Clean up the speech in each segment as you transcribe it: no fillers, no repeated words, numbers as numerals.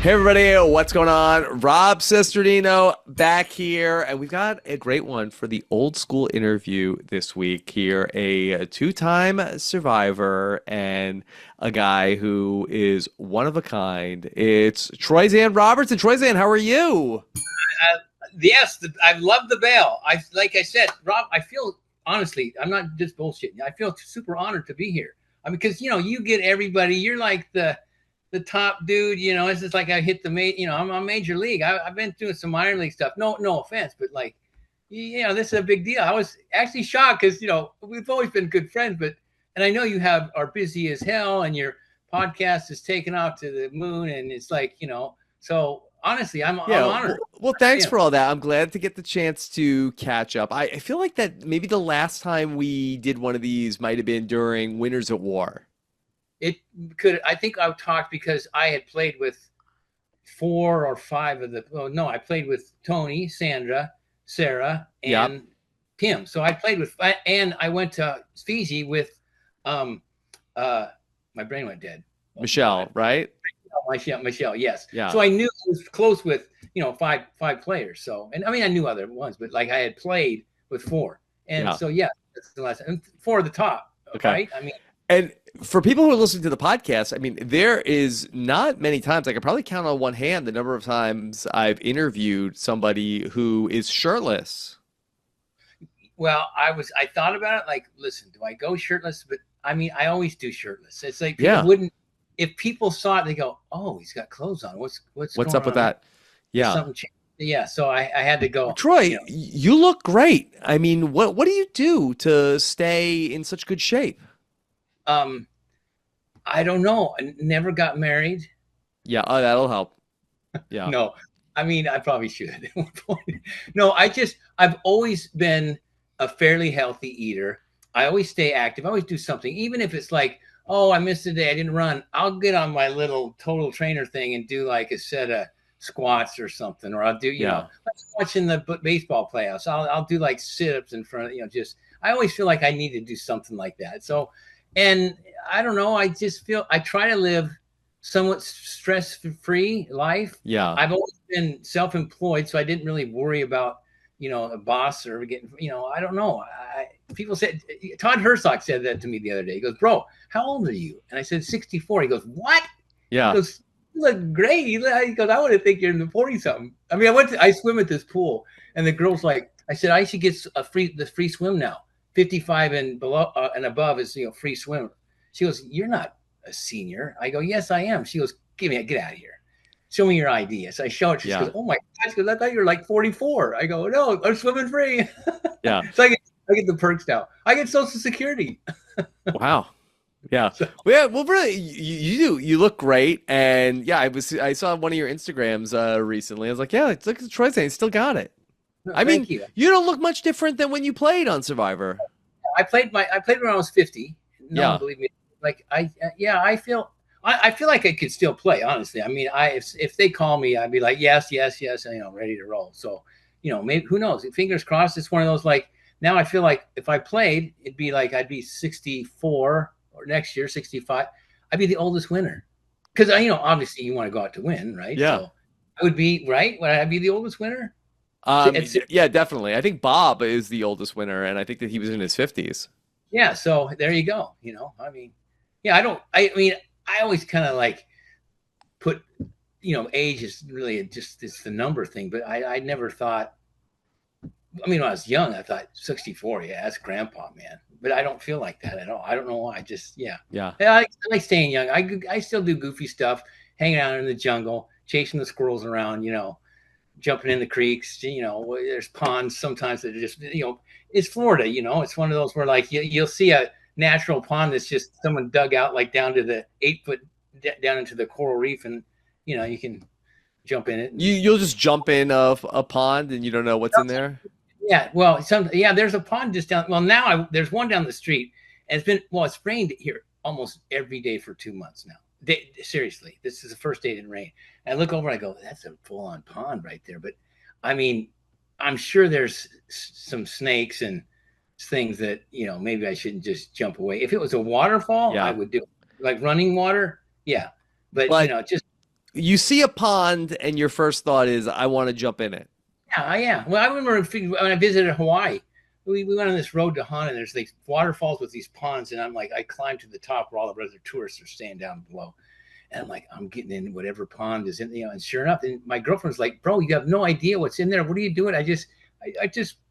Hey everybody, what's going on? Rob Cesternino back here, and we've got a great one for the old school interview this week here. A two-time survivor and a guy who is one of a kind. It's Troyzan Robertson. Troyzan, how are you? Yes, I love the bail. Like I said, Rob, I feel honestly, I'm not just bullshitting. I feel super honored to be here. I mean, because you get everybody. You're like the top dude. It's just like I hit I'm on major league. I've been doing some minor league stuff. No offense, but like, this is a big deal. I was actually shocked because we've always been good friends, and I know you are busy as hell, and your podcast is taken off to the moon, and it's like so. Honestly, I'm honored. Well, thanks for all that. I'm glad to get the chance to catch up. I feel like that maybe the last time we did one of these might have been during Winners at War. It could. I think I talked because I had played with 4 or 5 of the. Oh no, I played with Tony, Sandra, Sarah, and Kim. So I played with, and I went to Fiji with, my brain went dead. Michelle, right? Michelle, yes. Yeah. So I knew I was close with 5 players. So, and I mean I knew other ones, but like I had played with 4, and so that's the last. And 4 of the top. Okay. Right? I mean, and for people who are listening to the podcast, I mean, there is not many times, I could probably count on one hand the number of times I've interviewed somebody who is shirtless. Well, I thought about it. Like, listen, do I go shirtless? But I mean, I always do shirtless. It's like people wouldn't. If people saw it, they go, "Oh, he's got clothes on. What's going up with that?" Yeah. Something changed. Yeah. So I had to go. Troy, you look great. I mean, what do you do to stay in such good shape? I don't know. I never got married. Yeah. Oh, that'll help. Yeah. No, I mean, I probably should at one point. No, I've always been a fairly healthy eater. I always stay active. I always do something, even if it's like, oh, I missed a day, I didn't run. I'll get on my little total trainer thing and do like a set of squats or something, or I'll do, like watching the baseball playoffs. I'll do like sit-ups in front of, I always feel like I need to do something like that. So, and I don't know, I just feel I try to live somewhat stress-free life. Yeah. I've always been self-employed, so I didn't really worry about, a boss or getting, I don't know. People said, Todd Herzog said that to me the other day. He goes, "Bro, how old are you?" And I said, 64. He goes, "What?" Yeah. He goes, "You look great." He goes, "I would think you're in the 40 something." I mean, I swim at this pool, and the girl's like, I said, "I should get the free swim now. 55 and below and above is free swim." She goes, "You're not a senior." I go, "Yes, I am." She goes, get out of here. Show me your ID. So I show it. She goes, "Oh my gosh," because I thought you were like 44. I go, "No, I'm swimming free." Yeah. So I get the perks now. I get Social Security. Wow. Yeah. Well, really, you look great. And yeah, I saw one of your Instagrams recently. I was like, yeah, look at Troyzan, he still got it. No, I mean, you don't look much different than when you played on Survivor. I played when I was 50. No one believed me. Like I feel like I could still play, honestly. I mean, if they call me, I'd be like, yes, and ready to roll. So, maybe, who knows? Fingers crossed. It's one of those, like, now I feel like if I played, it'd be like I'd be 64 or next year 65. I'd be the oldest winner because obviously you want to go out to win, right? Yeah. So I would be right. Would I be the oldest winner? Yeah, definitely. I think Bob is the oldest winner, and I think that he was in his 50s. Yeah. So there you go. I mean, yeah. I always kind of like put, age is really it's the number thing, but I never thought. I mean, when I was young, I thought 64. Yeah, that's grandpa, man. But I don't feel like that at all. I don't know why. Yeah. I like staying young. I still do goofy stuff, hanging out in the jungle, chasing the squirrels around, jumping in the creeks. There's ponds sometimes that are just, it's Florida. It's one of those where like you'll see a natural pond that's just someone dug out like down to the 8-foot down into the coral reef, and you can jump in it. You'll just jump in a pond and you don't know what's in there. Yeah, well, there's a pond just down. Well, now there's one down the street, and it's rained here almost every day for 2 months now. Seriously, this is the first day it didn't rain. And I look over and I go, that's a full-on pond right there. But I mean, I'm sure there's some snakes and things that, maybe I shouldn't just jump away. If it was a waterfall, I would do it. Like running water. Yeah. But, just. you see a pond and your first thought is, I want to jump in it. Yeah. Well, I remember when I visited Hawaii, we went on this road to Hana, and there's these waterfalls with these ponds, and I'm like, I climbed to the top where all the other tourists are staying down below. And I'm like, I'm getting in whatever pond is in, and sure enough, and my girlfriend's like, bro, you have no idea what's in there. What are you doing? I just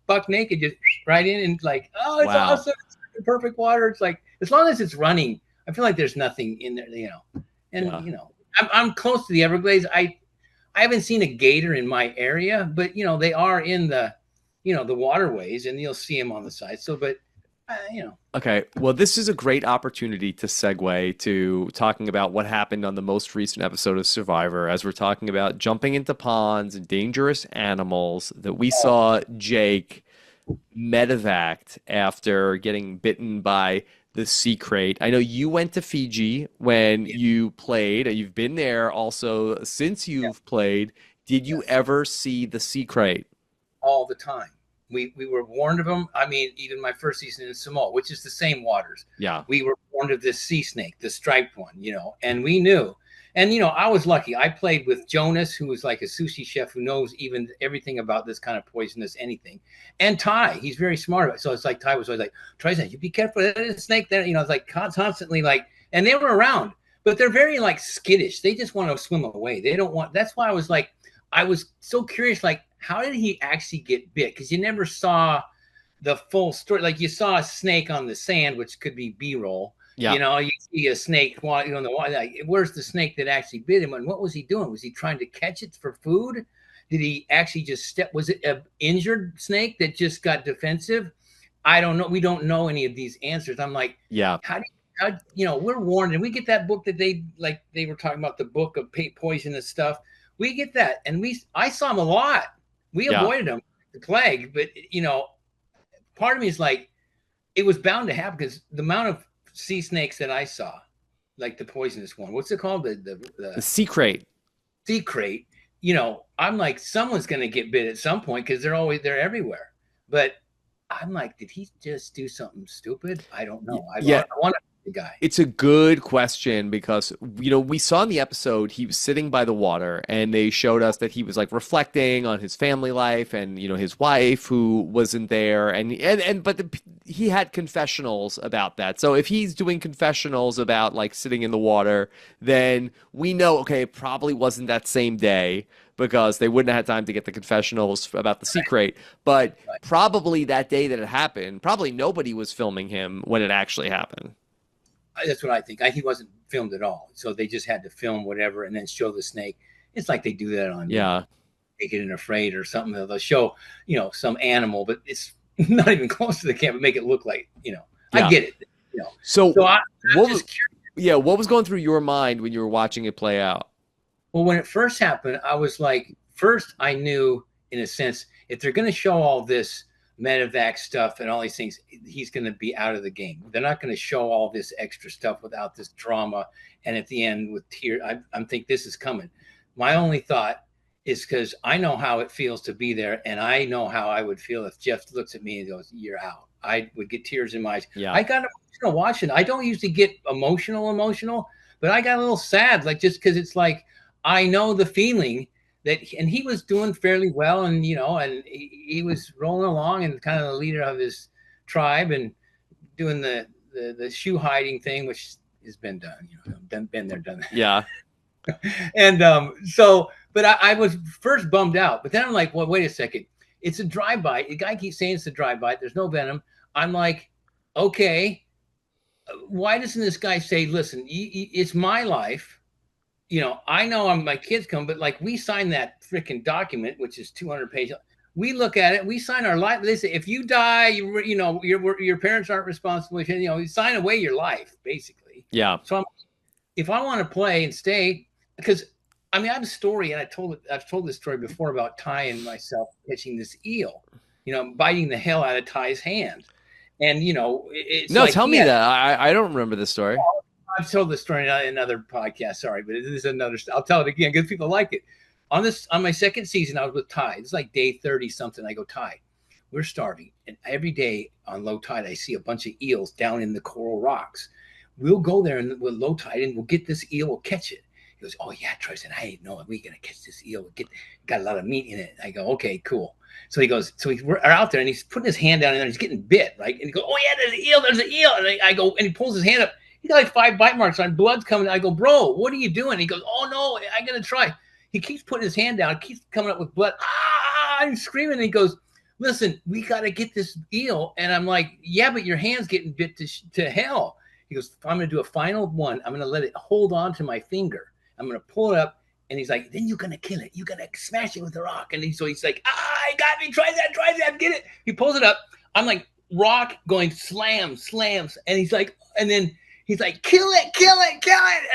buck naked, just right in, and like, oh, it's Wow. awesome. It's perfect water. It's like, as long as it's running, I feel like there's nothing in there, and, Yeah. I'm close to the Everglades. I haven't seen a gator in my area, but, they are in the waterways, and you'll see them on the side. So, but, Okay, well, this is a great opportunity to segue to talking about what happened on the most recent episode of Survivor, as we're talking about jumping into ponds and dangerous animals that we saw Jake medevac after getting bitten by the sea crate. I know you went to Fiji when yeah, you played. You've been there also since yeah, you've played. Did you yes. ever see the sea crate? All the time. We were warned of them. I mean, even my first season in Samoa, which is the same waters, Yeah. we were warned of this sea snake, the striped one, and we knew. And I was lucky. I played with Jonas, who was like a sushi chef who knows even everything about this kind of poisonous anything, and Ty. He's very smart about it. So it's like Ty was always like, Troyzan, you be careful. There's a snake there. It's like constantly like, and they were around, but they're very like skittish. They just want to swim away. They don't want. That's why I was like, I was so curious, like, how did he actually get bit? Because you never saw the full story. Like, you saw a snake on the sand, which could be B-roll. Yeah. You see a snake on the water. Like, where's the snake that actually bit him? And what was he doing? Was he trying to catch it for food? Did he actually just step? Was it an injured snake that just got defensive? I don't know. We don't know any of these answers. I'm like, Yeah. how do we're warned, and we get that book that they were talking about, the book of poisonous stuff. We get that, and I saw them a lot. We Yeah. avoided them, the plague, but part of me is like, it was bound to happen because the amount of sea snakes that I saw, like the poisonous one, what's it called, The the sea crate. sea crate. I'm like, someone's going to get bit at some point because they're everywhere. But I'm like, did he just do something stupid? I don't know. I Yeah. want, I want to be the guy. It's a good question because, we saw in the episode he was sitting by the water and they showed us that he was like reflecting on his family life and, his wife who wasn't there. But he had confessionals about that. So if he's doing confessionals about like sitting in the water, then we know, okay, it probably wasn't that same day because they wouldn't have had time to get the confessionals about the secret. But Right. probably that day that it happened, probably nobody was filming him when it actually happened. That's what I think. He wasn't filmed at all, so they just had to film whatever and then show the snake. It's like they do that on, Yeah. Naked and Afraid or something. They'll show, some animal, but it's not even close to the camera. Make it look like, I Yeah. get it. So So I'm what just curious. yeah, what was going through your mind when you were watching it play out? Well, when it first happened, I was like, first I knew, in a sense, if they're going to show all this medevac stuff and all these things, he's going to be out of the game. They're not going to show all this extra stuff without this drama. And at the end with tears, I'm think this is coming. My only thought is, because I know how it feels to be there, and I know how I would feel if Jeff looks at me and goes, "You're out." I would get tears in my eyes. Yeah. I got emotional watching. I don't usually get emotional, but I got a little sad, like, just because it's like, I know the feeling that, and he was doing fairly well, and and he was rolling along and kind of the leader of his tribe and doing the shoe hiding thing, which has been done. Been there, done that. Yeah. And so, but I was first bummed out, but then I'm like, well, wait a second, it's a drive-by. The guy keeps saying it's a drive-by. There's no venom. I'm like, okay, why doesn't this guy say, listen, it's my life. I know my kids come, but like, we signed that freaking document, which is 200 pages. We look at it, we sign our life. They say, if you die, your parents aren't responsible. You sign away your life, basically. Yeah. So if I want to play and stay, because I have a story, and I've told this story before about Ty and myself catching this eel, biting the hell out of Ty's hand. And, it's No, like, tell me that. I don't remember this story. I've told this story in another podcast. Sorry, but this is another. I'll tell it again because people like it. On my second season, I was with Ty. It's like day 30 something. I go, Ty, we're starving, and every day on low tide, I see a bunch of eels down in the coral rocks. We'll go there and with low tide, and we'll get this eel. We'll catch it. He goes, oh yeah, Troyzan, I didn't know we gonna catch this eel. Got a lot of meat in it. I go, okay, cool. So he goes, we're out there and he's putting his hand down and he's getting bit, right? And he goes, oh yeah, there's an eel. And I go, and he pulls his hand up. He's got like 5 bite marks on, blood's coming. I go, bro, what are you doing? He goes, oh no, I gotta try. He keeps putting his hand down, keeps coming up with blood. I'm screaming. And he goes, listen, we gotta get this eel. And I'm like, yeah, but your hand's getting bit to hell. He goes, I'm gonna do a final one. I'm gonna let it hold on to my finger. I'm gonna pull it up. And he's like, then you're gonna kill it. You're gonna smash it with a rock. And so he's like, I got me. Try that. Get it. He pulls it up. I'm like, rock going slams. And he's like, and then he's like, kill it.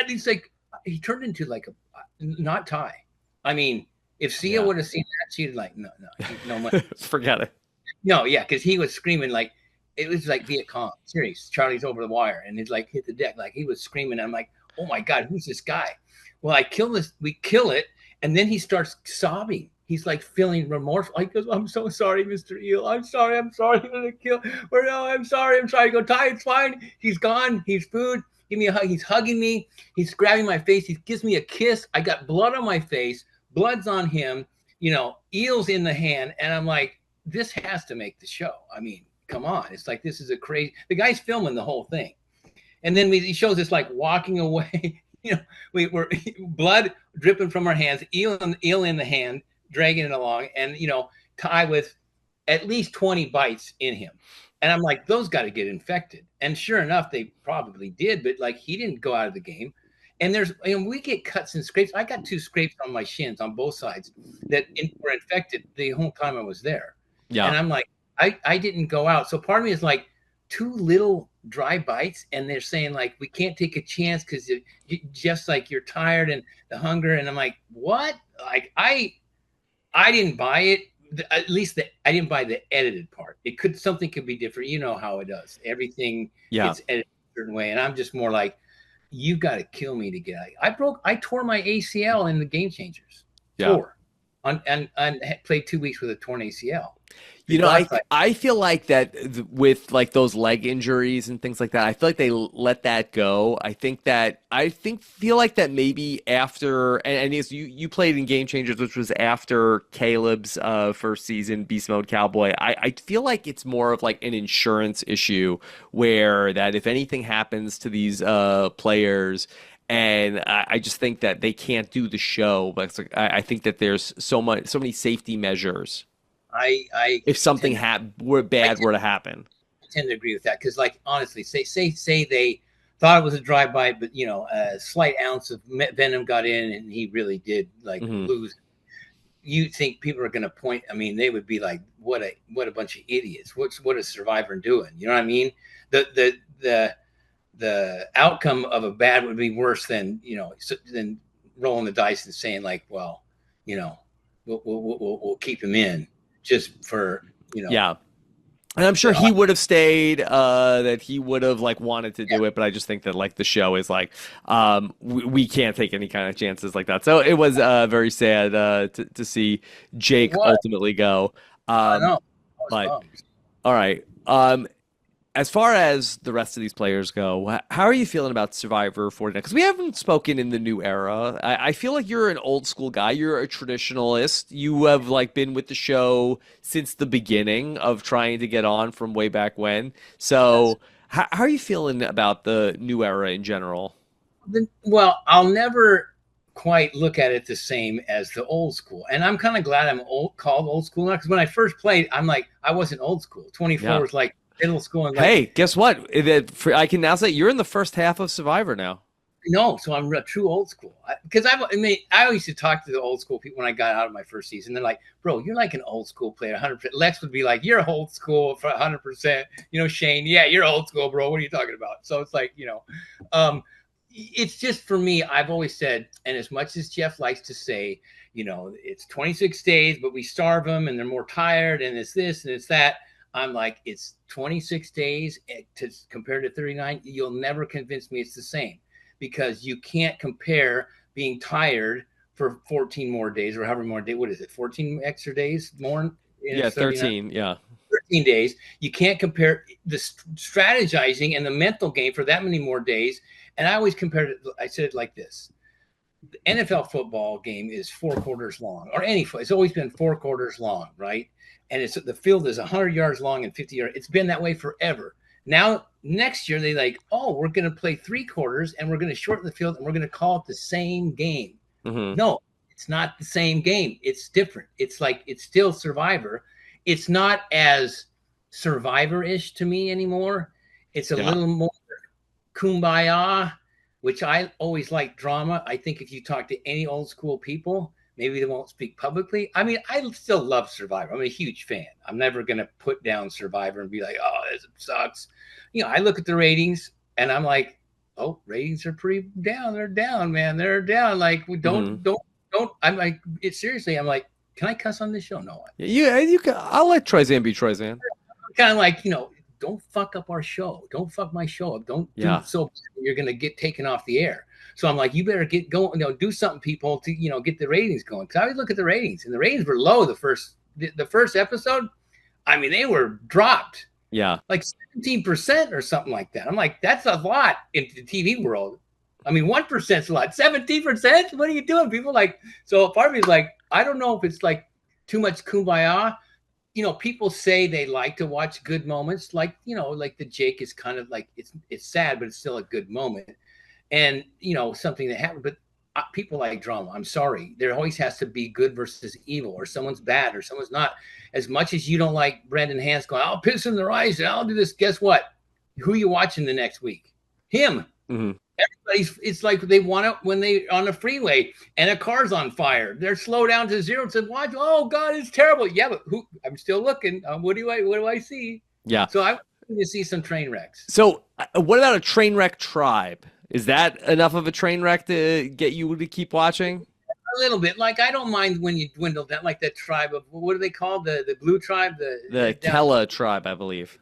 And he's like, he turned into like a not Ty. I mean, if Sia would have seen that, she'd like, no money. Forget it. No, yeah, because he was screaming like it was like Viet Cong. Serious. Charlie's over the wire, and he's like hit the deck. Like he was screaming. I'm like, oh my God, who's this guy? Well, we kill it, and then he starts sobbing. He's like feeling remorseful. He goes, I'm so sorry, Mr. Eel. I'm sorry. I'm gonna kill. Or no, I'm sorry. I go, Ty, it's fine. He's gone. He's food. Give me a hug. He's hugging me. He's grabbing my face. He gives me a kiss. I got blood on my face. Blood's on him. Eel's in the hand, and I'm like, this has to make the show. I mean, come on. It's like this is a crazy. The guy's filming the whole thing, and then he shows us like walking away. We were blood dripping from our hands, eel in the hand, dragging it along, and Ty with at least 20 bites in him. And I'm like, those got to get infected. And sure enough, they probably did, but like he didn't go out of the game. And we get cuts and scrapes. I got 2 scrapes on my shins on both sides that were infected the whole time I was there. Yeah. And I'm like, I didn't go out. So part of me is like, 2 little dry bites, and they're saying like we can't take a chance because you just like you're tired and the hunger. And I'm like, what? Like I didn't buy it. At least I didn't buy the edited part. Something could be different. You know how it does. Everything gets edited a certain way, and I'm just more like, you got to kill me to get out. I tore my ACL in the Game Changers. Yeah. And played 2 weeks with a torn ACL. I feel like that with like those leg injuries and things like that, I feel like they let that go. Feel like that maybe after, and you played in Game Changers, which was after Caleb's first season, Beast Mode Cowboy. I feel like it's more of like an insurance issue where that if anything happens to these players, and I just think that they can't do the show. But I think that there's so many safety measures. If something were to happen, I tend to agree with that because, like, honestly, say they thought it was a drive-by, but a slight ounce of venom got in, and he really did lose. You think people are going to point? I mean, they would be like, "What a bunch of idiots! What is Survivor doing?" You know what I mean? The outcome of a bad would be worse than than rolling the dice and saying like, "Well, we'll keep him in." Just for yeah, and I'm sure he would have stayed. That he would have like wanted to do it, but I just think that like the show is like, we can't take any kind of chances like that. So it was very sad to see Jake ultimately go. I know. But all right. As far as the rest of these players go, how are you feeling about Survivor 49? Because we haven't spoken in the new era. I feel like you're an old school guy. You're a traditionalist. You have like been with the show since the beginning of trying to get on from way back when. So how are you feeling about the new era in general? Well, I'll never quite look at it the same as the old school. And I'm kind of glad I'm called old school now, because when I first played, I'm like, I wasn't old school. 24 was like middle school. And hey, guess what? I can now say you're in the first half of Survivor now. No, so I'm a true old school. Because I always used to talk to the old school people when I got out of my first season. They're like, bro, you're like an old school player, 100%. Lex would be like, you're old school for 100%. Shane, yeah, you're old school, bro. What are you talking about? So it's like, it's just for me, I've always said, and as much as Jeff likes to say, it's 26 days, but we starve them and they're more tired and it's this and it's that. I'm like, it's 26 days compared to 39. You'll never convince me it's the same, because you can't compare being tired for 14 more days or however more days. What is it? 14 extra days more? Yeah, 13. Yeah. 13 days. You can't compare the strategizing and the mental game for that many more days. And I always compared it. I said it like this. NFL football game is 4 quarters long, or any foot. It's always been 4 quarters long, right? And it's the field is 100 yards long and 50 yards. It's been that way forever. Now, next year, they like, oh, we're going to play 3 quarters and we're going to shorten the field and we're going to call it the same game. Mm-hmm. No, it's not the same game. It's different. It's like, it's still Survivor. It's not as Survivor-ish to me anymore. It's a Yeah. little more kumbaya, which I always like drama. I think if you talk to any old school people, maybe they won't speak publicly. I mean, I still love Survivor. I'm a huge fan. I'm never going to put down Survivor and be like, oh, this sucks. You know, I look at the ratings and I'm like, oh, ratings are pretty down. They're down, man. They're down. Like, we Mm-hmm. don't. I'm like, it's seriously. I'm like, can I cuss on this show? No. You can. I'll let Troyzan be Troyzan. I'm kind of like, don't fuck up our show. Don't fuck my show up. Don't do Yeah. so you're gonna get taken off the air. So I'm like, you better get going, do something, people, to get the ratings going. Because I always look at the ratings, and the ratings were low the first episode. I mean, they were dropped Yeah. like 17% or something like that. I'm like, that's a lot in the TV world. I mean, 1% is a lot. 17%? What are you doing? People like, so part of me is like, I don't know if it's like too much kumbaya. People say they like to watch good moments, like, like the Jake is kind of like, it's sad, but it's still a good moment. And, something that happened, but people like drama. I'm sorry. There always has to be good versus evil, or someone's bad or someone's not. As much as you don't like Brendan Hans going, I'll piss in their eyes and I'll do this. Guess what? Who are you watching the next week? Him. Mm-hmm. It's like they want it when they on the freeway and a car's on fire. They're slow down to zero and said, "Watch! Oh God, it's terrible." Yeah, but who? I'm still looking. What do I see? Yeah. So I want to see some train wrecks. So, what about a train wreck tribe? Is that enough of a train wreck to get you to keep watching? A little bit. Like, I don't mind when you dwindle down, like that tribe of, what are they called? The blue tribe. The Kella tribe, I believe.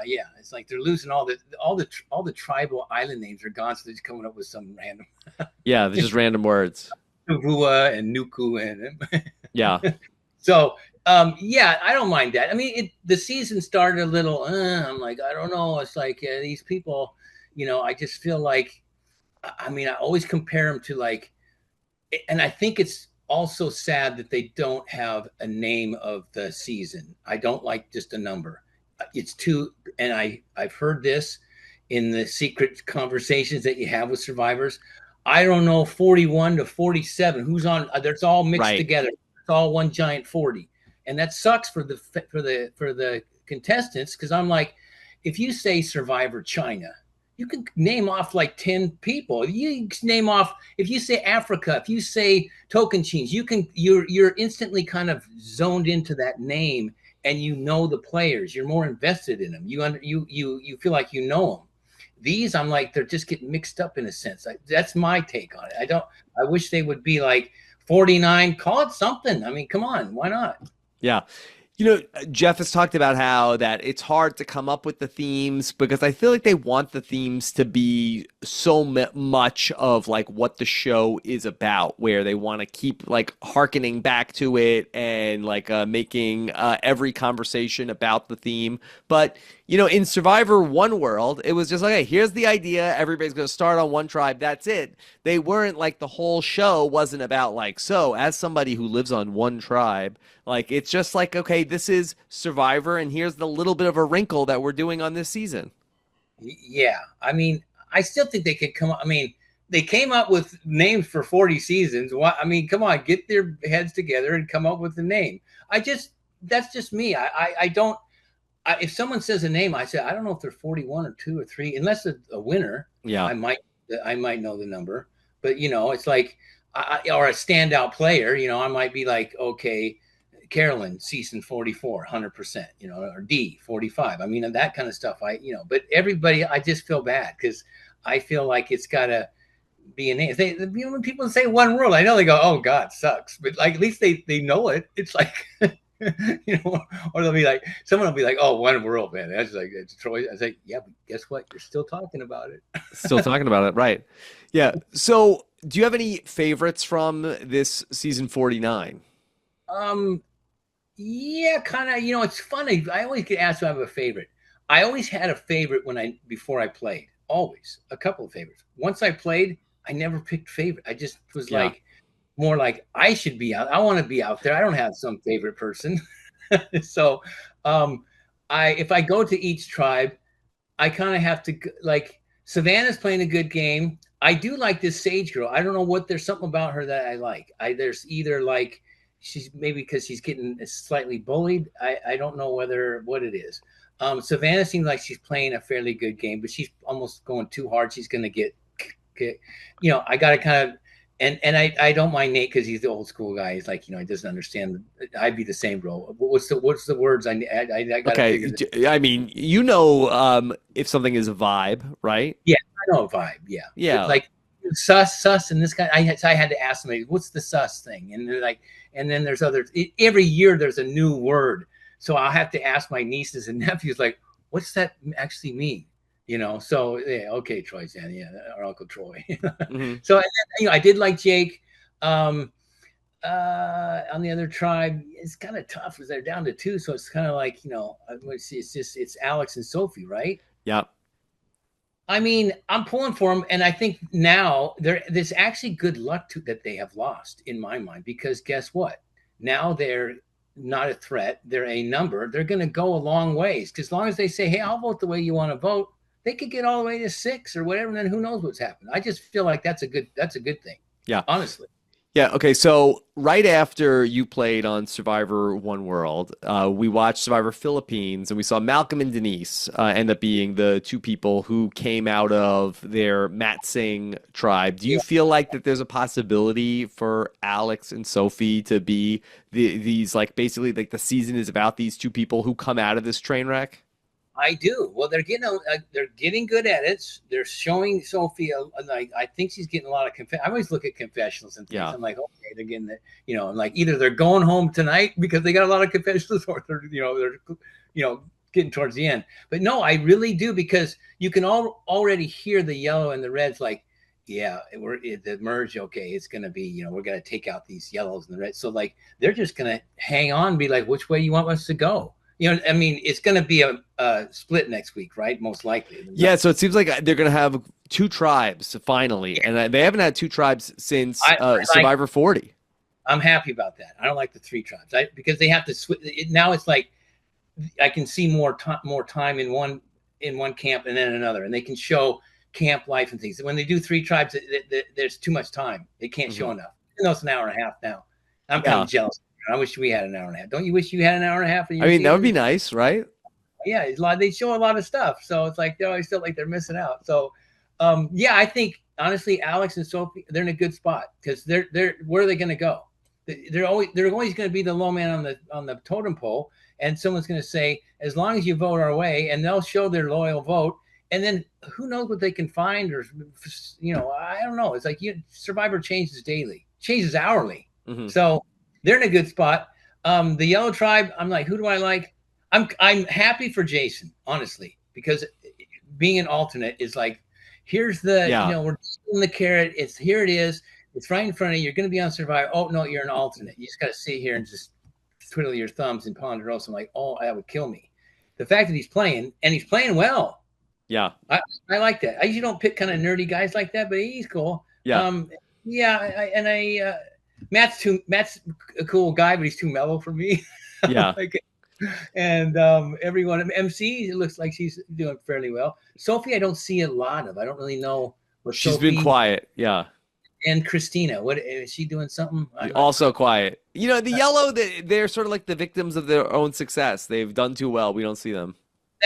Yeah, it's like they're losing all the tribal island names are gone, so they're just coming up with some random Yeah, they're just random words. Rua and Nuku and Yeah. so yeah, I don't mind that. I mean, the season started a little. I'm like, I don't know. It's like these people, I just feel like, I mean, I always compare them to like, and I think it's also sad that they don't have a name of the season. I don't like just a number. It's too, and I've heard this in the secret conversations that you have with survivors. I don't know, 41 to 47. Who's on? It's all mixed Right. together. It's all one giant 40, and that sucks for the contestants, because I'm like, if you say Survivor China, you can name off like 10 people. You can name off, if you say Africa, if you say Tocantins, you're instantly kind of zoned into that name, and the players. You're more invested in them. You feel like you know them. These, I'm like, they're just getting mixed up in a sense. That's my take on it. I wish they would be like 49, call it something. I mean, come on, why not? Yeah. Jeff has talked about how that it's hard to come up with the themes because I feel like they want the themes to be so much of like what the show is about, where they want to keep like hearkening back to it and like making every conversation about the theme. But in Survivor One World, it was just like, hey, here's the idea. Everybody's going to start on one tribe. That's it. They weren't like, the whole show wasn't about like, so as somebody who lives on one tribe, like, it's just like, okay, this is Survivor, and here's the little bit of a wrinkle that we're doing on this season. Yeah, I mean, I still think they could come up. I mean, they came up with names for 40 seasons. I mean, come on, get their heads together and come up with a name. That's just me. I don't. If someone says a name, I say, I don't know if they're 41 or 2 or 3, unless a winner. Yeah. I might know the number, but it's like, or a standout player. I might be like, okay, Carolyn, season 44, 100%, or D 45. I mean, that kind of stuff. But everybody, I just feel bad because I feel like it's got to be a name. When people say One World, I know they go, oh God, sucks. But like, at least they know it. It's like, or they'll be like, someone will be like, oh, One World, man. That's like, it's Troy. I was like, yeah, but guess what? You're still talking about it. Still talking about it, right? Yeah. So, do you have any favorites from this season 49? Yeah, kind of. It's funny. I always get asked if I have a favorite. I always had a favorite before I played. Always a couple of favorites. Once I played, I never picked favorite. I just was Yeah. like more like I should be out. I want to be out there. I don't have some favorite person. So um I if I go to each tribe, I kind of have to like Savannah's playing a good game. I do like this Sage girl. I don't know what there's something about her that I like. There's either like she's maybe because she's getting slightly bullied. I don't know whether what it is. Savannah seems like she's playing a fairly good game, but she's almost going too hard. She's going to get, I got to kind of and I don't mind Nate because he's the old school guy. He's like, he doesn't understand. I'd be the same, bro. What's the words I got to figure Okay. this. I mean, if something is a vibe, right? Yeah, I know a vibe. Yeah, Yeah. like sus, and this guy. I had to ask somebody, what's the sus thing? And they're like, and then there's other. Every year there's a new word, so I'll have to ask my nieces and nephews, like, what's that actually mean? So yeah, okay, Troyzan, yeah, our Uncle Troy. Hmm. So and then, I did like Jake. Um, on the other tribe, it's kind of tough because they're down to two, so it's kind of like let's see, it's Alex and Sophie, right? Yeah. I mean, I'm pulling for them, and I think now there's actually good luck to that they have lost in my mind because guess what? Now they're not a threat; they're a number. They're going to go a long ways because as long as they say, "Hey, I'll vote the way you want to vote," they could get all the way to 6 or whatever, and then who knows what's happened. I just feel like that's a good thing, Yeah. honestly. Yeah. Okay. So right after you played on Survivor One World, we watched Survivor Philippines, and we saw Malcolm and Denise end up being the two people who came out of their Mat Singh tribe. Do you Yeah, feel like that there's a possibility for Alex and Sophie to be these like basically like the season is about these two people who come out of this train wreck? I do. Well, they're getting good at it. They're showing Sophie like I think she's getting a lot of I always look at confessionals and things. Yeah. I'm like, okay, they're getting it. I'm like either they're going home tonight because they got a lot of confessionals, or they're getting towards the end. But no, I really do because you can already hear the yellow and the reds like. Yeah, the merge. Okay, it's gonna be. We're gonna take out these yellows and the reds. So like, they're just gonna hang on, and be like, which way you want us to go? I mean, it's going to be a split next week, right? Most likely. Yeah, so it seems like they're going to have two tribes finally, and they haven't had two tribes since Survivor 40. I'm happy about that. I don't like the three tribes because they have to switch. Now it's like I can see more time in one camp and then another, and they can show camp life and things. When they do three tribes, there's too much time. They can't show Hmm. enough. Even though it's an hour and a half now. I'm kind Yeah, of jealous. I wish we had an hour and a half. Don't you wish you had an hour and a half of I your mean that would be season? nice, right? Yeah, they show a lot of stuff, so it's like they always feel like they're missing out. So, yeah, I think honestly, Alex and Sophie, they're in a good spot because they're where are they going to go? They're always going to be the low man on the totem pole, and someone's going to say, as long as you vote our way, and they'll show their loyal vote, and then who knows what they can find, or I don't know. It's like Survivor changes daily, changes hourly, Hmm. so they're in a good spot. The Yellow Tribe, I'm like, who do I like? I'm happy for Jason, honestly, because being an alternate is like, here's Yeah, we're in the carrot. Here it is. It's right in front of you. You're going to be on Survivor. Oh no, you're an alternate. You just got to sit here and just twiddle your thumbs and ponderosa. I'm like, oh, that would kill me. The fact that he's playing and he's playing well, yeah, I like that. I usually don't pick kind of nerdy guys like that, but he's cool. yeah, Um, yeah, Matt's a cool guy, but he's too mellow for me. yeah. Like, and everyone MC, it looks like she's doing fairly well. Sophie, I don't see a lot of. I don't really know what She's been Sophie quiet. Yeah, and Christina. What is she doing? Something? I'm not. also quiet. The yellow, they're sort of like the victims of their own success. They've done too well. We don't see them.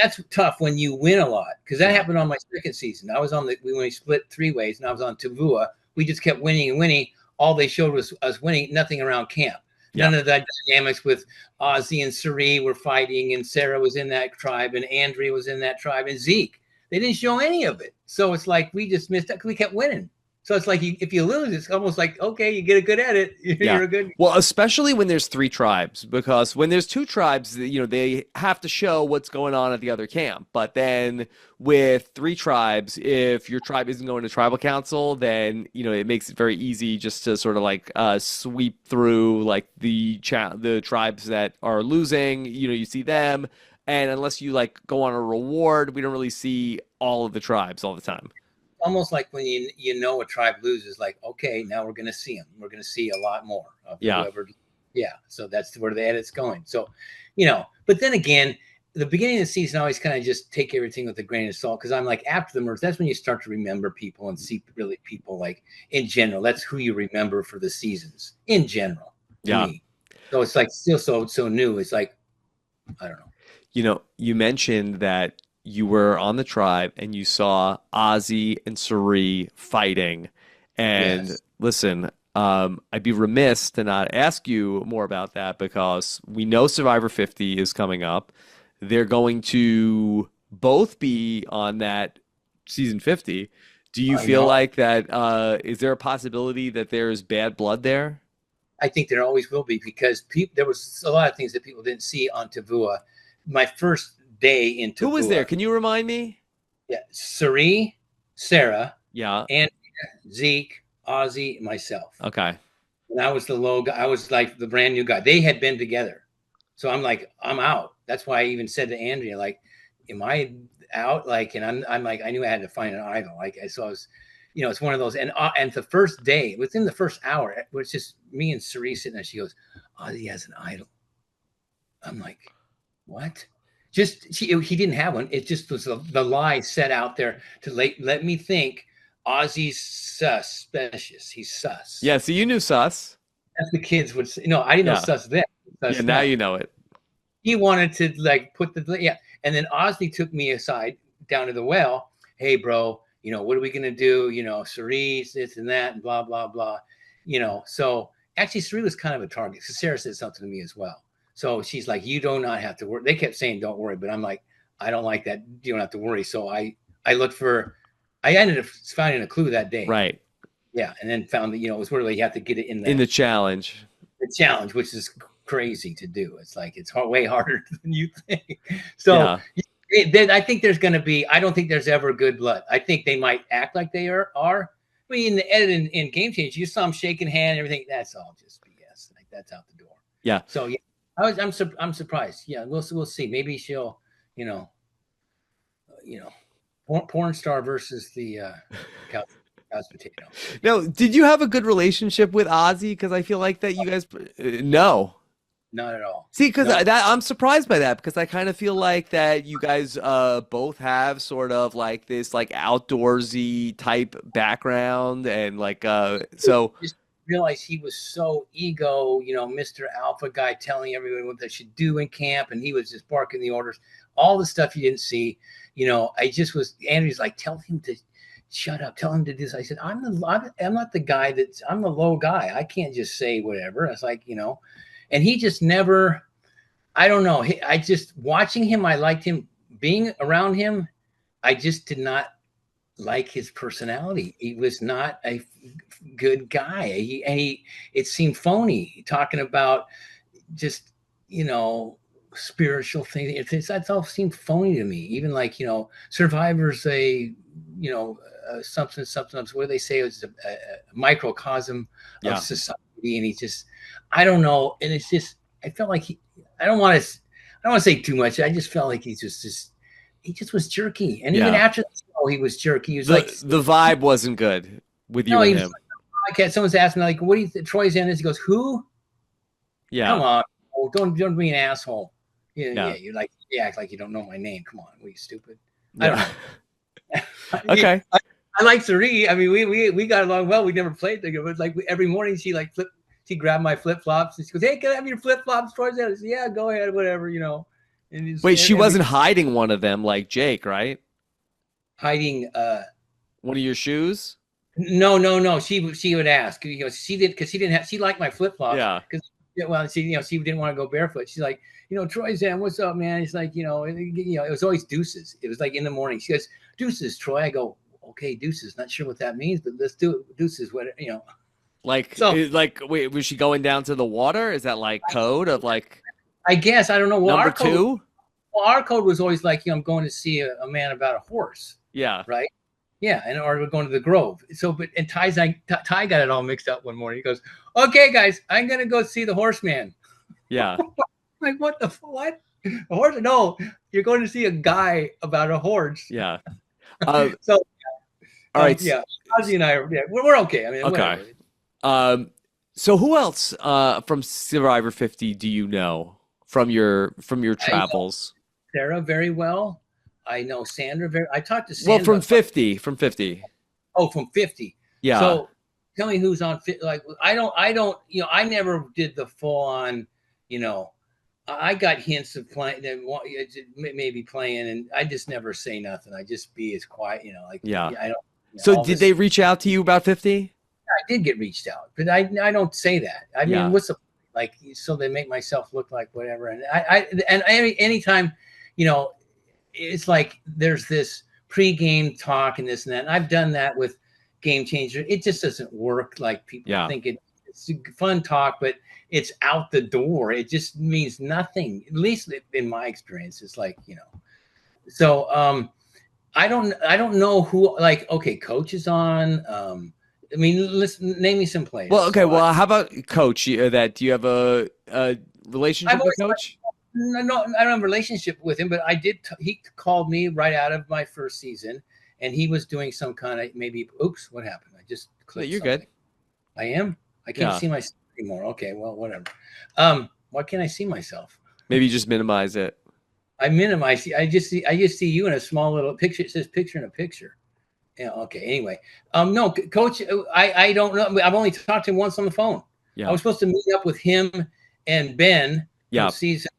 That's tough when you win a lot because that Yeah, happened on my second season. I was on when we split three ways, and I was on Tavua. We just kept winning and winning. All they showed was us winning, nothing around camp. yeah, None of that dynamics with Ozzy and Sari were fighting, and Sarah was in that tribe, and Andrea was in that tribe, and Zeke. They didn't show any of it. So it's like we just missed it because we kept winning. So it's like if you lose, it's almost like, okay, you get a good at it. yeah. You're a good. Well, especially when there's three tribes, because when there's two tribes, they have to show what's going on at the other camp. But then with three tribes, if your tribe isn't going to tribal council, then it makes it very easy just to sort of like sweep through like the tribes that are losing. You see them, and unless you like go on a reward, we don't really see all of the tribes all the time. almost like when you know a tribe loses, like, okay, now we're going to see them. We're going to see a lot more of Yeah. whoever. Yeah. So that's where the edit's going. So, but then again, the beginning of the season, I always kind of just take everything with a grain of salt because I'm like, after the merge, that's when you start to remember people and see really people like in general. That's who you remember for the seasons in general to me. So it's like still so new. It's like, I don't know. You mentioned that you were on the tribe and you saw Ozzy and Suri fighting. And Yes. listen, I'd be remiss to not ask you more about that because we know Survivor 50 is coming up. They're going to both be on that season 50. Do you I feel know. like that? Is there a possibility that there's bad blood there? I think there always will be because there was a lot of things that people didn't see on Tavua. My first day in Who was there? Tavua, Can you remind me? yeah, Sari, Sarah, Yeah. and Zeke, Ozzy, and myself. Okay. And I was the low guy. I was like the brand new guy. They had been together. So I'm like, I'm out. That's why I even said to Andrea, like, am I out? Like, and I'm like, I knew I had to find an idol. Like, so I was, it's one of those. And the first day, within the first hour, it was just me and Cerise sitting there. She goes, Ozzy has an idol. I'm like, what? He didn't have one. It just was the lie set out there to let me think Ozzy's suspicious. He's sus. Yeah, so you knew Sus. That's the kids would say. No, I didn't know Yeah. sus then. Yeah, Sus now now. you know it. He wanted to like put yeah. And then Ozzy took me aside down to the well. Hey, bro, what are we gonna do? Cerise, this and that, and blah blah blah. So actually, Cerise was kind of a target because Sarah said something to me as well. So she's like, you do not have to worry. They kept saying, don't worry, but I'm like, I don't like that. You don't have to worry. So I looked for. I ended up finding a clue that day. Right. Yeah, and then found that it was where you have to get it in In the challenge. the challenge, which is crazy to do. It's like it's way harder than you think. So I think there's going to be. I don't think there's ever good blood. I think they might act like they are. I mean, in the edit in Game Change, you saw them shaking hand and everything. That's all just BS. Like that's out the door. Yeah. So yeah, I'm surprised. Yeah, we'll see. Maybe she'll, porn star versus the couch potato. Now, did you have a good relationship with Ozzy? Because I feel like that you guys, no. Not at all. See, because I'm surprised by that because I kind of feel like that you guys both have sort of like this like outdoorsy type background and like so. Just realized he was so ego, Mr. Alpha guy telling everyone what they should do in camp, and he was just barking the orders. All the stuff you didn't see, I just was. Andrew's like, tell him to shut up, tell him to do this. I said, I'm not the guy I'm the low guy. I can't just say whatever. It's like, and he just never. I don't know. I just watching him. I liked him being around him. I just did not like his personality. He was not a good guy. It seemed phony talking about just, spiritual things. That's all seemed phony to me. Even like, survivors, something, what do they say? It was a microcosm of society. And he just, I don't know. And it's just, I felt like I don't want to say too much. I just felt like he just was jerky. And even after the show, he was jerky. He was the vibe wasn't good with you and him. Like, someone's asking me, like, what do you think Troyzan is? He goes, who? Yeah. Come on. Oh, don't be an asshole. Yeah. You're like, you act like you don't know my name. Come on. Were you stupid? I don't know. Okay. I like Sari. I mean, we got along well. We never played together. But like every morning she grabbed my flip flops and she goes, "Hey, can I have your flip flops?" Troyzan? I said, "Yeah, go ahead, whatever, And Wait, she wasn't hiding one of them like Jake, right? Hiding one of your shoes? No. She would ask. She did because she liked my flip flops. Yeah. Because she didn't want to go barefoot. She's like, Troyzan, what's up, man? It's like, it was always deuces. It was like in the morning. She goes, deuces, Troy. I go, okay, deuces. Not sure what that means, but let's do it. Deuces, what. Like, wait, was she going down to the water? Is that like code of like? I guess I don't know. Well, number two. Well, our code was always like, I'm going to see a man about a horse. Yeah. Right. Yeah, or we're going to the Grove. So, and Ty got it all mixed up one morning. He goes, "Okay, guys, I'm gonna go see the horseman." Yeah. Like, what? A horse? No, you're going to see a guy about a horse. Yeah. So All right. Yeah, Ozzy and I are, yeah, we're okay. I mean, Okay. whatever. Um, so who else from Survivor 50 do you know from your I know travels? Sarah very well. I know Sandra very. I talked to Well, Sandra. from 50. Oh, from 50. Yeah. So tell me who's on fit. Like I don't. I never did the full on. You know, I got hints of playing, maybe playing, and I just never say nothing. I just be as quiet. Like Yeah. I don't. So All did this. they reach out to you about 50? I did get reached out, but I don't say that. I mean, Yeah. what's the like? So they make myself look like whatever, and anytime, you know, it's like there's this pre-game talk and this and that. And I've done that with Game Changer. It just doesn't work like people Yeah. think it's a fun talk, but it's out the door. It just means nothing. At least in my experience, it's like So I don't know who like. Okay, coach is on. I mean, listen, name me some players. Well, okay. So Well, how about coach? That do you have a I've relationship with always coach? no, I don't have a relationship with him, but I did. He called me right out of my first season, and he was doing some kind of maybe. Oops, what happened? I just No, clicked you're good. something. I am. I can't Yeah. see myself anymore. Okay, well, whatever. Why can't I see myself? Maybe just minimize it. I minimize. I just see you in a small little picture. It says picture in a picture. Yeah. Okay. Anyway, no, coach. I don't know. I've only talked to him once on the phone. I Yeah. was supposed to meet up with him and Ben from Yeah. season.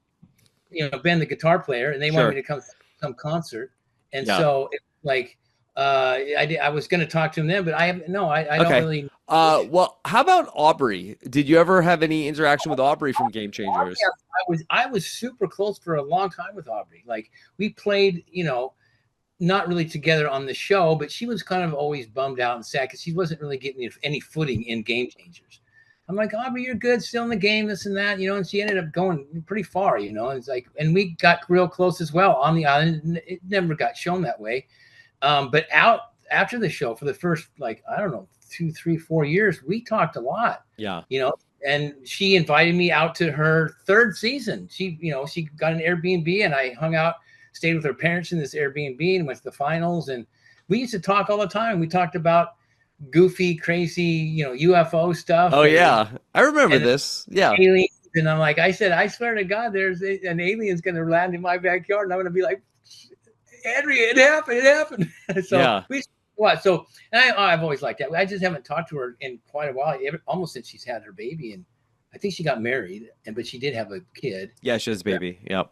Ben, the guitar player, and they wanted me Sure. to come to some concert. And Yeah. so it, like, I was going to talk to him then, but I have no, I don't Okay. really. Well, how about Aubrey? Did you ever have any interaction with Aubrey from Game Changers? I was super close for a long time with Aubrey. Like we played, not really together on the show, but she was kind of always bummed out and sad because she wasn't really getting any footing in Game Changers. I'm like, Aubrey, you're good, still in the game, this and that, and she ended up going pretty far, and it's like, and we got real close as well on the island. It never got shown that way. But out after the show for the first, like, I don't know, 2, 3, 4 years, we talked a lot, Yeah. and she invited me out to her third season. She got an Airbnb and I hung out, stayed with her parents in this Airbnb and went to the finals. And we used to talk all the time. We talked about goofy, crazy, UFO stuff. Oh yeah, I remember this. Yeah. Aliens. And I'm like, I said, I swear to God, there's an alien's going to land in my backyard, and I'm going to be like, Henry, it happened. So Yeah. I've always liked that. I just haven't talked to her in quite a while, almost since she's had her baby, and I think she got married, but she did have a kid. Yeah, she has a baby. Yep.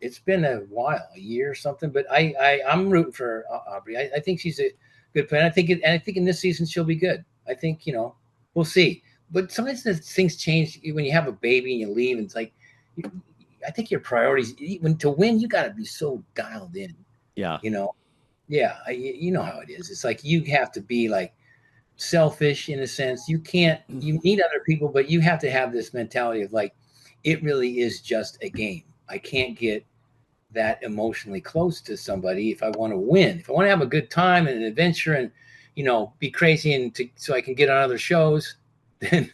It's been a while, a year or something, but I'm rooting for Aubrey. I think she's a good player. I think in this season she'll be good. I think we'll see. But sometimes things change when you have a baby and you leave, and it's like I think your priorities to win, you got to be so dialed in. Yeah. Yeah, you know how it is. It's like you have to be like selfish in a sense. You need other people, but you have to have this mentality of like, it really is just a game. I can't get that emotionally close to somebody if I want to win. If I want to have a good time and an adventure and, be crazy so I can get on other shows, then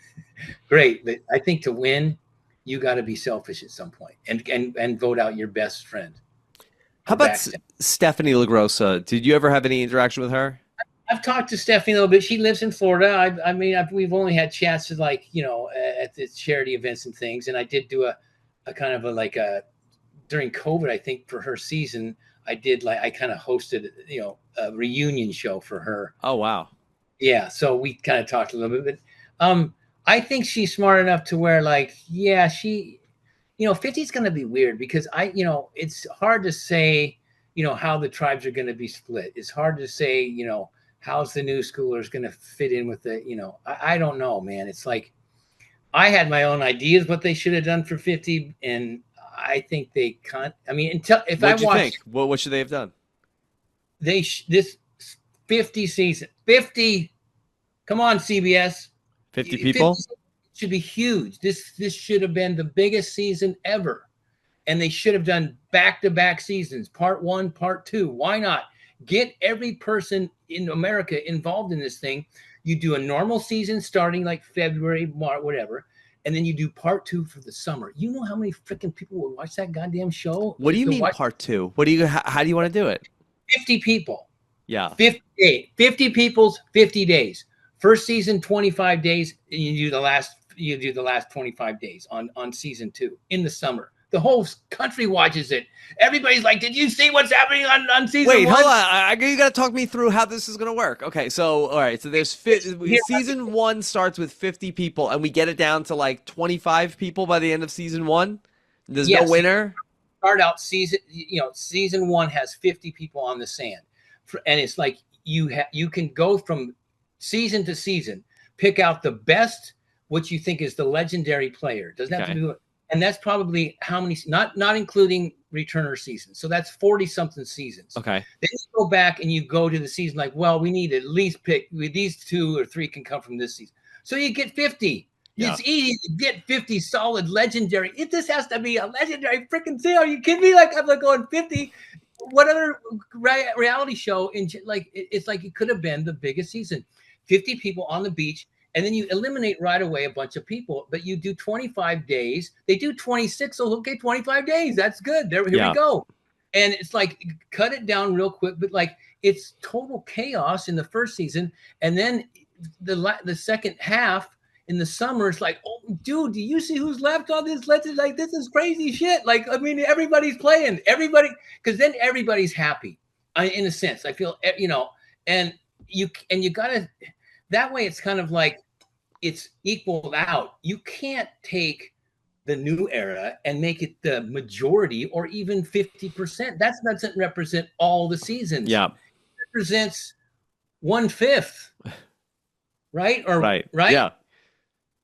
great. But I think to win, you got to be selfish at some point and vote out your best friend. How about Stephanie LaGrossa? Did you ever have any interaction with her? I've talked to Stephanie a little bit. She lives in Florida. I mean, we've only had chats at at the charity events and things. And I did do a kind of during COVID, I think for her season, I kind of hosted, a reunion show for her. Oh, wow. Yeah. So we kind of talked a little bit, but I think she's smart enough to where she, 50 is going to be weird because it's hard to say, how the tribes are going to be split. It's hard to say, how's the new schoolers going to fit in with the, I don't know, man. It's like, I had my own ideas what they should have done for 50, and I think they can't. I mean, What should they have done? This 50 season, 50. Come on, CBS. 50 people 50 should be huge. This should have been the biggest season ever, and they should have done back-to-back seasons, part 1, part 2. Why not get every person in America involved in this thing? You do a normal season starting like February, March, whatever, and then you do part 2 for the summer. You know how many freaking people will watch that goddamn show? What do you mean part 2? How do you want to do it? 50 people. Yeah. 50 people's 50 days. First season 25 days, you do the last 25 days on season 2 in the summer. The whole country watches it. Everybody's like, "Did you see what's happening on season Wait, hold 1?" on. You got to talk me through how this is going to work. Okay, so all right, so season 1 starts with 50 people, and we get it down to like 25 people by the end of season 1. There's no Yes, winner. start out season 1 has 50 people on the sand, and it's like you can go from season to season, pick out the best, what you think is the legendary player. Doesn't have to Okay. do it, and that's probably how many, not including returner seasons. So that's 40 something seasons. Okay. Then you go back and you go to the season like, well, we need at least pick these 2 or 3 can come from this season. So you get 50. Yeah. It's easy to get 50 solid legendary. This has to be a legendary freaking thing. Are you kidding me? Like, I'm like going 50. What other reality show it's like it could have been the biggest season. 50 people on the beach, and then you eliminate right away a bunch of people, but you do 25 days. They do 26, so okay, 25 days. That's good. Here Yeah. we go. And it's like, cut it down real quick, but like it's total chaos in the first season, and then the second half in the summer, it's like, oh, dude, do you see who's left on this? Like, this is crazy shit. Like, I mean, everybody's playing, because then everybody's happy, in a sense. I feel, and you gotta, that way it's kind of like it's equaled out. You can't take the new era and make it the majority or even 50%. That doesn't represent all the seasons. Yeah. It represents 1/5, right? Right. Right? Yeah.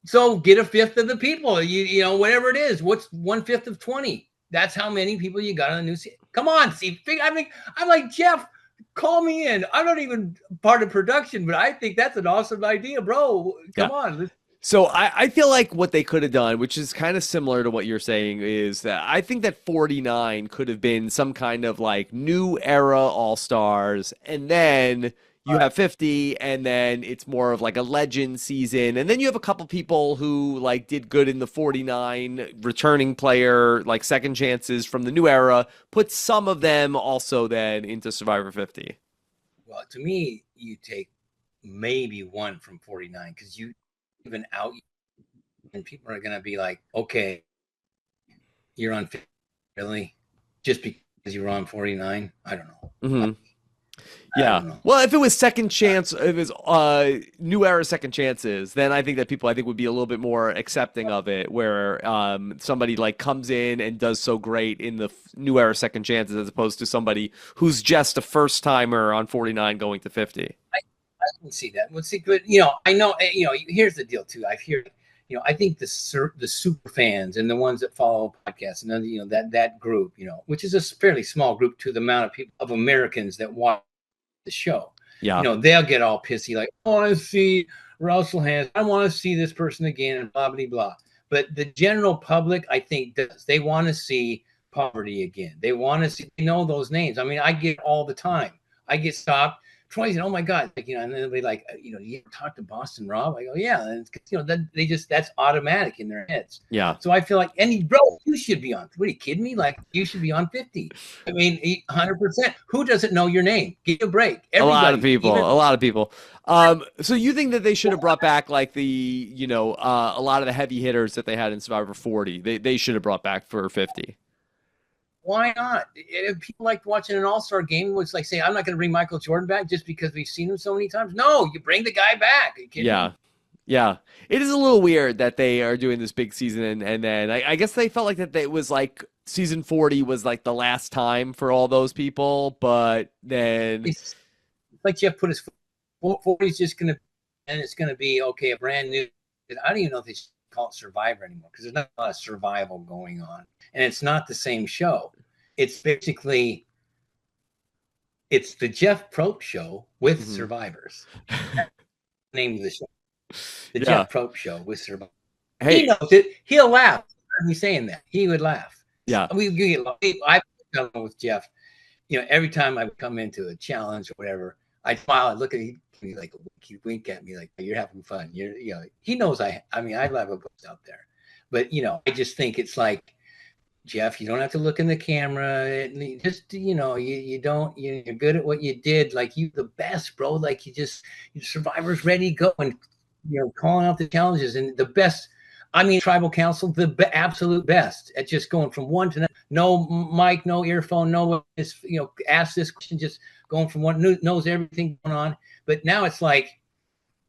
So get 1/5 of the people, you know, whatever it is. What's 1/5 of 20? That's how many people you got on the new season. Come on, Steve. I mean, I'm like, Jeff, call me in. I'm not even part of production, but I think that's an awesome idea, bro. Come on. So I feel like what they could have done, which is kind of similar to what you're saying, is that I think that 49 could have been some kind of like new era all-stars, and then you have 50, and then it's more of like a legend season, and then you have a couple people who like did good in the 49 returning player, like second chances from the new era, put some of them also then into Survivor 50. Well, to me, you take maybe one from 49, because you even out, and people are going to be like, okay, you're on 50, really? Just because you were on 49? I don't know. Mm-hmm. Yeah. Well, if it was second chance, if it was new era second chances, then I think that people would be a little bit more accepting of it, where somebody like comes in and does so great in the new era second chances as opposed to somebody who's just a first timer on 49 going to 50. I can see that. Let's see, but I know, here's the deal too. I hear, I think the super fans and the ones that follow podcasts and then, that group, which is a fairly small group to the amount of people of Americans that watch the show. Yeah. They'll get all pissy, like, I want to see Russell Hands. I want to see this person again, and blah, blah, blah. But the general public, I think, does. They want to see poverty again. They want to see, those names. I mean, I get all the time. I get stopped. Troyzan, oh my God, and then they'll be like, you talk to Boston Rob? I go, yeah, and that's automatic in their heads. Yeah. So I feel like, bro, you should be on. What are you kidding me? Like, you should be on 50. I mean, 100%. Who doesn't know your name? Give a break. Everybody, a lot of people. So you think that they should have brought back like the, a lot of the heavy hitters that they had in Survivor 40? They should have brought back for 50. Why not? If people like watching an all-star game, it's like saying, I'm not going to bring Michael Jordan back just because we've seen him so many times. No, you bring the guy back. Are you kidding me? Yeah. It is a little weird that they are doing this big season, and then I guess they felt like that it was like season 40 was like the last time for all those people, but then it's like Jeff put his 40 is just going to, and it's going to be okay, a brand new. I don't even know if they should call it Survivor anymore, because there's not a lot of survival going on, and it's not the same show. It's basically, it's the Jeff Probst show with survivors. That's the name of the show. The Jeff Probst show with survivors. Hey, he knows it. He'll laugh. He's saying that. He would laugh. Yeah. I with Jeff, every time I come into a challenge or whatever, I smile and look at him, like, he wink at me like, you're having fun. He knows I mean, I have a books out there, but I just think it's like, Jeff, you don't have to look in the camera. Just, you don't, you're good at what you did. Like, you the best, bro. Like, your survivor's ready to go, and, calling out the challenges, and the best. I mean, tribal council, the absolute best at just going from one to another. No mic, no earphone, no, ask this question, just going from one, knows everything going on. But now it's like,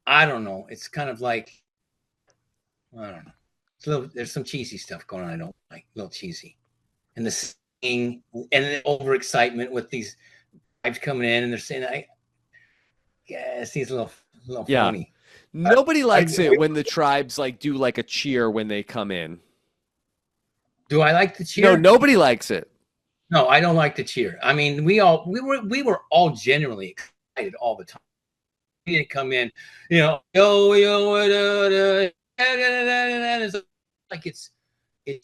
I don't know. It's kind of like, I don't know. There's some cheesy stuff going on. I don't like, a little cheesy, and the singing and the overexcitement with these vibes coming in, and they're saying, "I guess he's a little Yeah. phony." Nobody likes it when the tribes like do like a cheer when they come in. Do I like the cheer? No, nobody likes it. No, I don't like the cheer. I mean, we were all genuinely excited all the time. We didn't come in, yo, it's like it's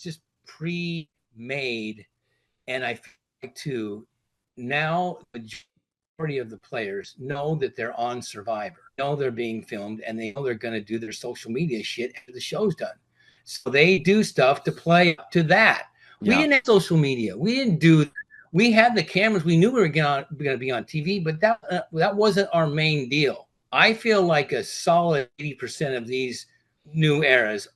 just pre-made, and I feel like too now the majority of the players know that they're on Survivor, know they're being filmed, and they know they're going to do their social media shit after the show's done. So they do stuff to play up to that. We didn't have social media. We had the cameras. We knew we were going to be on TV, but that wasn't our main deal. I feel like a solid 80% of these new eras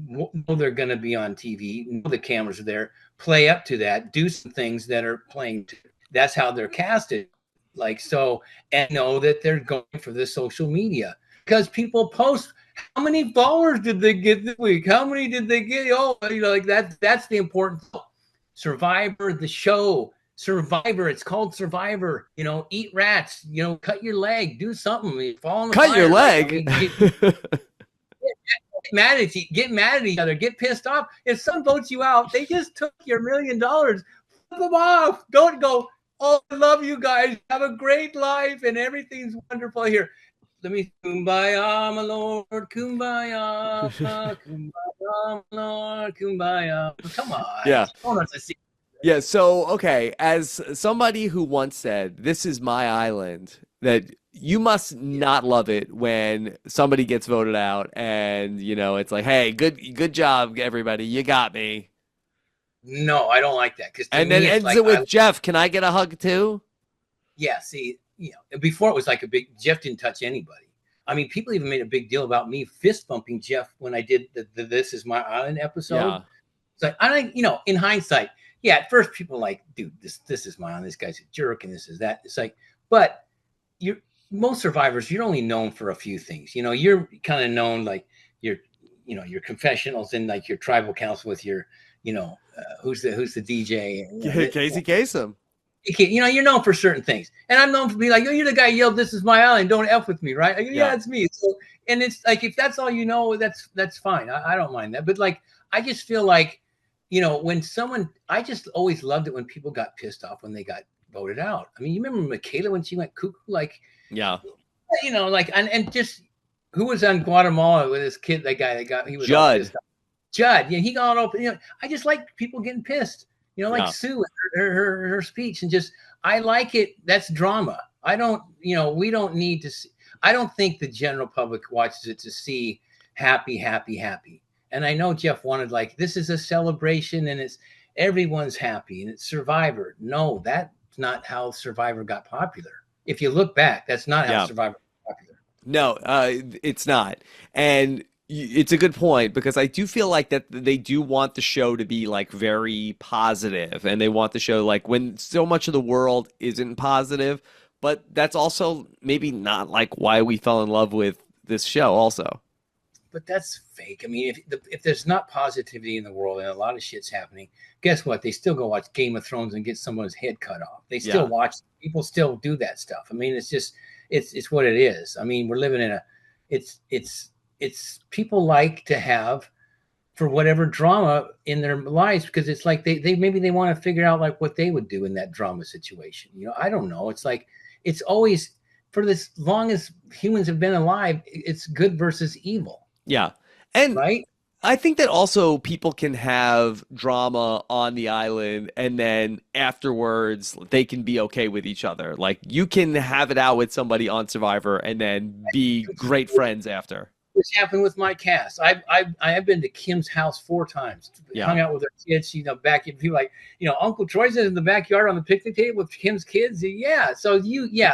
know they're going to be on TV, know the cameras are there, play up to that, do some things that are playing to. That's how they're casted. Like, so, and know that they're going for the social media, because people post, how many followers did they get this week? How many did they get? Oh, like that's the important thing. Survivor, the show, Survivor. It's called Survivor. Eat rats. Cut your leg. Do something. Fall in the Cut fire. your leg. Get mad at each other. Get pissed off. If someone votes you out, they just took your $1 million. Flip them off. Don't go, oh, I love you guys. Have a great life and everything's wonderful here. Let me, kumbaya, my Lord, kumbaya, kumbaya, my Lord, kumbaya. Come on. Yeah. Yeah. So, okay. As somebody who once said, "This is my island," that you must not love it when somebody gets voted out and, it's like, "Hey, good job, everybody. You got me." No, I don't like that. And then ends it with, Jeff, can I get a hug too? Yeah. See, before it was like Jeff didn't touch anybody. I mean, people even made a big deal about me fist bumping Jeff when I did the This Is My Island episode. Yeah. It's like, I think, in hindsight, yeah, at first people like, dude, this is my island. This guy's a jerk and this is that. It's like, but most survivors, you're only known for a few things. You're kind of known like your confessionals and like your tribal council with your, who's the DJ? Casey Kasem. You're known for certain things, and I'm known for being like, "Oh, you're the guy who yelled, 'This is my island, don't F with me,' right?" Like, yeah, it's me. So, and it's like, if that's all that's fine. I don't mind that. But like, I just feel like, when I just always loved it when people got pissed off when they got voted out. I mean, you remember Michaela when she went cuckoo, like, yeah, like, and just who was on Guatemala with this kid, that guy he was Judd. Yeah, he got open. I just like people getting pissed. Like Sue, her speech, and just, I like it. That's drama. I don't, we don't need to see. I don't think the general public watches it to see happy. And I know Jeff wanted, like, this is a celebration and everyone's happy and it's Survivor. No, that's not how Survivor got popular. If you look back, that's not how Survivor got popular. No, it's not. And it's a good point, because I do feel like that they do want the show to be like very positive, and they want the show, like, when so much of the world isn't positive, but that's also maybe not like why we fell in love with this show also. But that's fake. I mean, if there's not positivity in the world and a lot of shit's happening, guess what? They still go watch Game of Thrones and get someone's head cut off. They still watch. People still do that stuff. I mean, it's just, it's what it is. I mean, we're living in it's people like to have, for whatever drama in their lives, because it's like they maybe they want to figure out like what they would do in that drama situation. I don't know. It's like, it's always, for as long as humans have been alive, it's good versus evil. Yeah. And right. I think that also people can have drama on the island, and then afterwards they can be okay with each other. Like, you can have it out with somebody on Survivor and then be great friends after. this happened with my cast. I've been to Kim's house 4 times, Yeah. hung out with her kids. Back people like, Uncle Troyzan in the backyard on the picnic table with Kim's kids. Yeah. So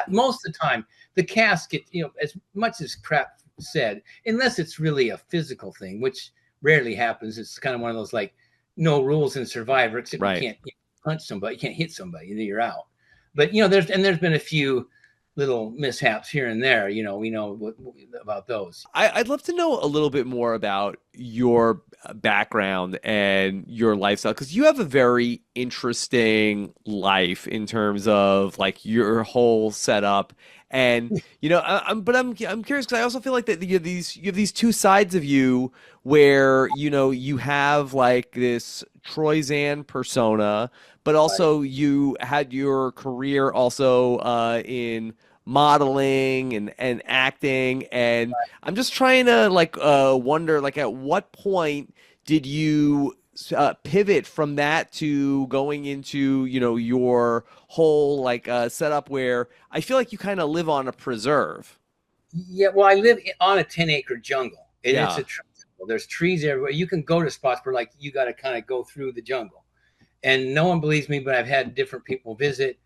most of the time the cast get, as much as crap said, unless it's really a physical thing, which rarely happens. It's kind of one of those like no rules in Survivor, except Right. you can't punch somebody, you can't hit somebody, then you're out. But there's been a few little mishaps here and there. We know about those. I'd love to know a little bit more about your background and your lifestyle because you have a very interesting life in terms of like your whole setup. And I'm curious because I also feel like that you have these two sides of you where you have like this Troyzan persona, but also you had your career also in modeling and acting, and I'm just trying to like wonder like at what point did you pivot from that to going into your whole like setup where I feel like you kind of live on a preserve. Yeah, well, I live on a 10-acre jungle, and it's Yeah. a tree jungle. There's trees everywhere. You can go to spots where like you got to kind of go through the jungle, and no one believes me, but I've had different people visit.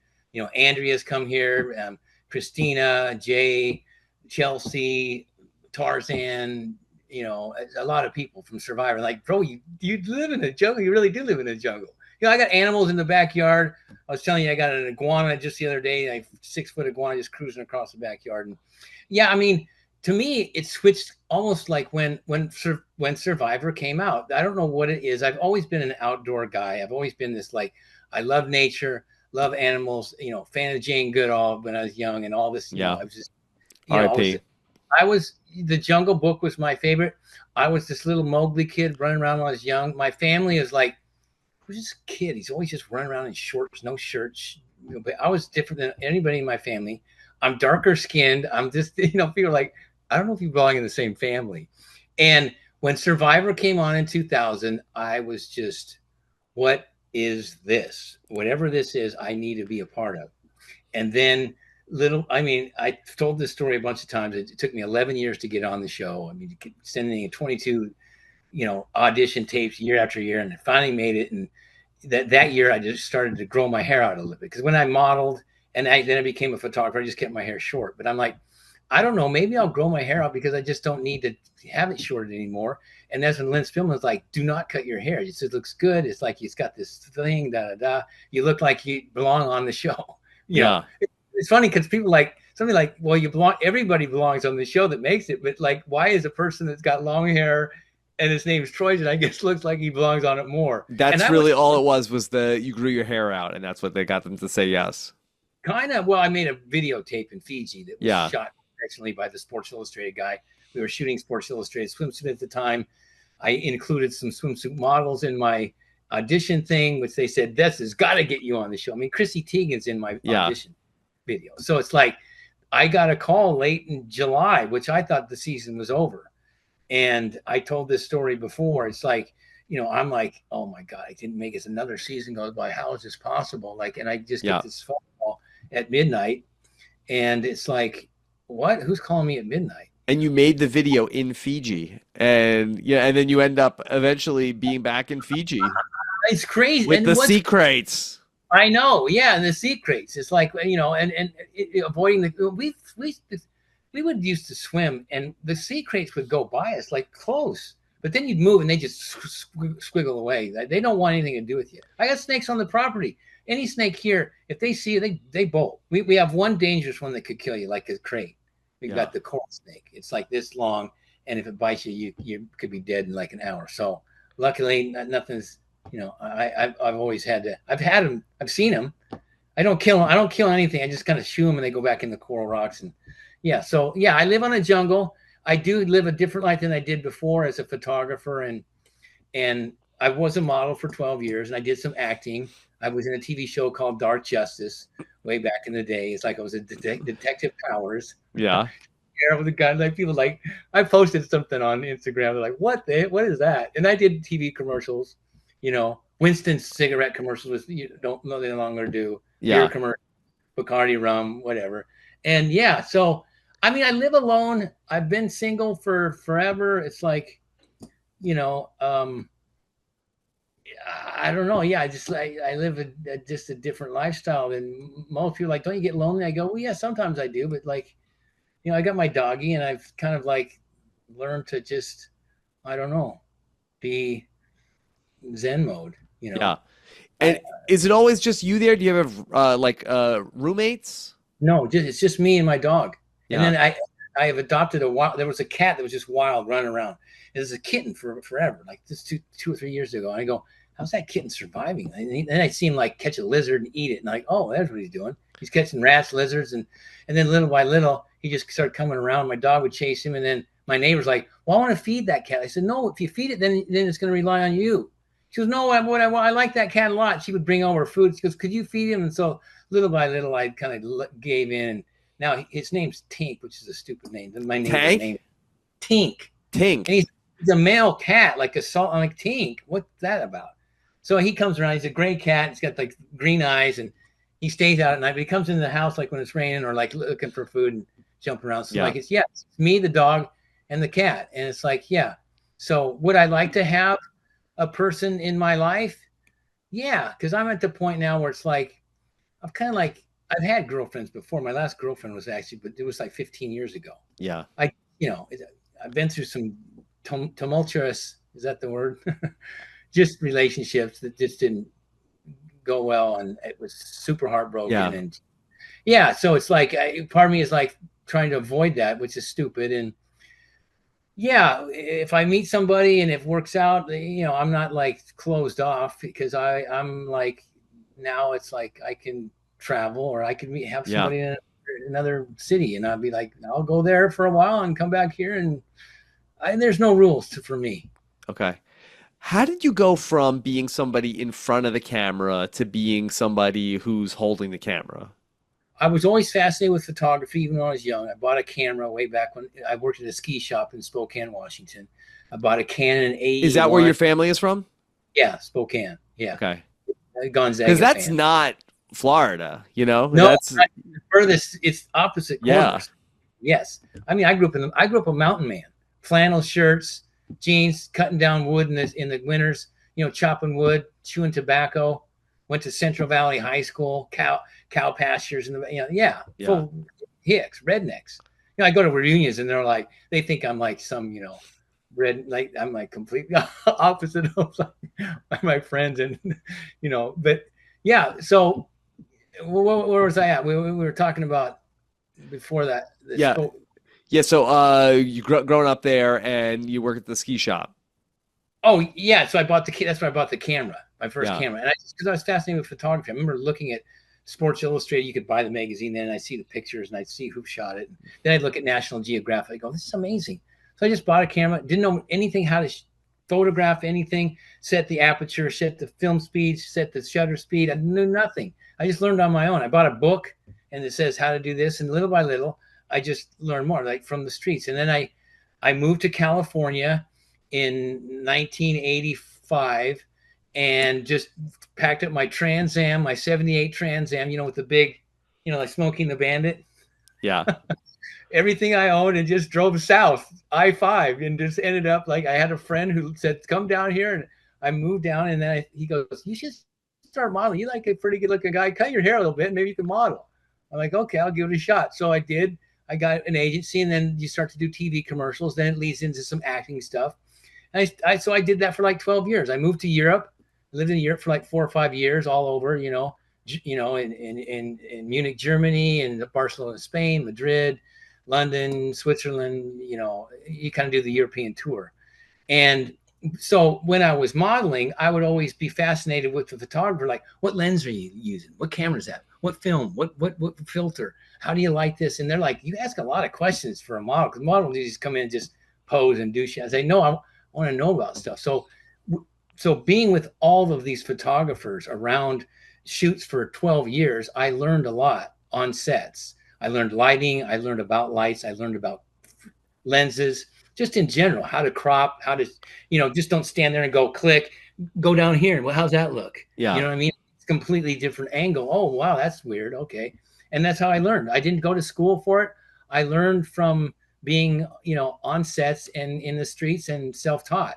Andrea's come here, Christina, Jay, Chelsea, Tarzan. A lot of people from Survivor. Like, bro, you live in a jungle. You really do live in a jungle. I got animals in the backyard. I was telling you, I got an iguana just the other day, like 6-foot iguana just cruising across the backyard. And yeah, I mean, to me, it switched almost like when Survivor came out. I don't know what it is. I've always been an outdoor guy. I've always been this like, I love nature, love animals. Fan of Jane Goodall when I was young, and all this. Yeah. I was just, R.I.P. I was the Jungle Book was my favorite. I was this little Mowgli kid running around when I was young. My family is like, who's this kid? He's always just running around in shorts, no shirts. But I was different than anybody in my family. I'm darker skinned. I'm just, people are like, I don't know if you belong in the same family. And when Survivor came on in 2000, I was just, what is this? Whatever this is, I need to be a part of. And then I told this story a bunch of times. It took me 11 years to get on the show. I mean, sending 22, audition tapes year after year, and I finally made it. And that year, I just started to grow my hair out a little bit because when I modeled and then I became a photographer, I just kept my hair short. But I'm like, I don't know, maybe I'll grow my hair out because I just don't need to have it shorted anymore. And that's when Lynn Spillman was like, do not cut your hair. It looks good. It's like it's got this thing, da da da. You look like you belong on the show. Yeah. It's funny because people like something like, well, you belong. Everybody belongs on the show that makes it, but like, why is a person that's got long hair and his name's Troyzan, I guess looks like he belongs on it more? That's really all it was you grew your hair out, and that's what they got them to say yes. Kind of. Well, I made a videotape in Fiji that was shot professionally by the Sports Illustrated guy. We were shooting Sports Illustrated swimsuit at the time. I included some swimsuit models in my audition thing, which they said, this has got to get you on the show. I mean, Chrissy Teigen's in my audition video. So it's like, I got a call late in July, which I thought the season was over. And I told this story before. It's like, I'm like, oh my God, I didn't make it. Another season goes by. How is this possible? Like, and I just get this phone call at midnight. And it's like, what? Who's calling me at midnight? And you made the video in Fiji, and and then you end up eventually being back in Fiji. It's crazy. With the sea crates. I know, yeah, and the sea crates. It's like, and avoiding the we would used to swim, and the sea crates would go by us like close, but then you'd move and they just squiggle away. They don't want anything to do with you. I got snakes on the property. Any snake here, if they see you, they bolt. We have one dangerous one that could kill you, like a crate. We've got the coral snake. It's like this long, and if it bites you, you could be dead in like an hour. So luckily, nothing's. I've always had to. I've had them. I've seen them. I don't kill them. I don't kill anything. I just kind of shoo them, and they go back in the coral rocks. And so I live on a jungle. I do live a different life than I did before as a photographer, and I was a model for 12 years, and I did some acting. I was in a TV show called Dark Justice way back in the day. It's like I was a Detective Powers. Yeah. With the gun, like people like I posted something on Instagram. They're like, what is that? And I did TV commercials. Winston's cigarette commercials, they no longer do. Beer commercial, Bacardi rum, whatever. And so I mean, I live alone. I've been single for forever. It's like, you know, I don't know. Yeah, I live just a different lifestyle than most people. Like, don't you get lonely? I go, well, yeah, sometimes I do, but like, I got my doggy, and I've kind of like learned to just, I don't know, be Zen mode. Yeah. I And is it always just you there? Do you have roommates? No, it's just me and my dog. And Yeah. then I have adopted a wild. There was a cat that was just wild running around. It was a kitten for forever, like just 2 or 3 years ago. And I go, how's that kitten surviving? And then I see him like catch a lizard and eat it, and like, oh, that's what he's doing. He's catching rats, lizards, and then little by little, he just started coming around. My dog would chase him, and then my neighbor's like, well, I want to feed that cat. I said, no, if you feed it, then it's going to rely on you. She goes, no, I like that cat a lot. She would bring over food. She goes, could you feed him? And so little by little, I kind of gave in. Now his name's Tink, which is a stupid name. My neighbor named Tank? Tink, Tink. and he's a male cat, like a salt. I'm like, Tink, what's that about? So he comes around. He's a gray cat. He's got like green eyes, and he stays out at night. But he comes into the house like when it's raining or like looking for food and jumping around. So Yeah. like it's me, the dog, and the cat, and it's like yeah. So would I like to have a person in my life? Yeah, because I'm at the point now where it's like I've kind of like I've had girlfriends before. My last girlfriend was actually, but it was like 15 years ago. Yeah. I've been through some tumultuous, is that the word? Just relationships that just didn't go well, and it was super heartbroken. Yeah. And yeah, so it's like part of me is like trying to avoid that, which is stupid. And yeah, if I meet somebody and it works out, I'm not like closed off because I'm like now it's like I can travel or I can have Yeah. somebody in another city, and I'll be like, I'll go there for a while and come back here, and there's no rules for me. Okay. How did you go from being somebody in front of the camera to being somebody who's holding the camera? I was always fascinated with photography, even when I was young. I bought a camera way back when I worked at a ski shop in Spokane, Washington. I bought a Canon Is that where AE1. your family is from? Yeah, Spokane. Yeah, Okay. Gonzaga. Because that's fan. not Florida, No, That's furthest. It's opposite yeah. corners. Yes, I mean I grew up a mountain man. Flannel shirts, jeans, cutting down wood in the winters. Chopping wood, chewing tobacco. Went to Central Valley High School. Cow pastures and Yeah. full hicks, rednecks. I go to reunions and they think I'm like some like I'm like completely opposite of my friends, and but yeah. So where was I at? We were talking about before that. Yeah. Yeah. So you growing up there and you work at the ski shop. Oh yeah. So that's where I bought the camera, my first Yeah. camera, and because I was fascinated with photography. I remember looking at Sports Illustrated. You could buy the magazine then, and I see the pictures and I see who shot it. Then I'd look at National Geographic. I go, this is amazing. So I just bought a camera. Didn't know anything how to photograph anything. Set the aperture, set the film speed, set the shutter speed. I knew nothing. I just learned on my own. I bought a book and it says how to do this, and little by little, I just learned more, like from the streets. And then I moved to California in 1985 and just packed up my Trans Am, my 78 Trans Am, with the big, like Smoking the Bandit. Yeah. Everything I owned, and just drove south, I-5, and just ended up like I had a friend who said, come down here. And I moved down, and then he goes, you should start modeling. You like a pretty good looking guy. Cut your hair a little bit. Maybe you can model. I'm like, okay, I'll give it a shot. So I did. I got an agency, and then you start to do TV commercials. Then it leads into some acting stuff. And so I did that for like 12 years. I moved to Europe, lived in Europe for like 4 or 5 years, all over, in Munich, Germany, and Barcelona, Spain, Madrid, London, Switzerland. You kind of do the European tour. And so when I was modeling, I would always be fascinated with the photographer. Like, what lens are you using? What camera is that? What film? What filter? How do you like this? And they're like, you ask a lot of questions for a model, because models just come in and just pose and do shit. I say, no, I want to know about stuff. So being with all of these photographers around shoots for 12 years, I learned a lot on sets. I learned lighting. I learned about lights. I learned about lenses, just in general, how to crop, how to, just don't stand there and go click, go down here. Well, how's that look? Yeah. You know what I mean? It's a completely different angle. Oh, wow, that's weird. Okay. And that's how I learned. I didn't go to school for it. I learned from being, on sets and in the streets and self-taught.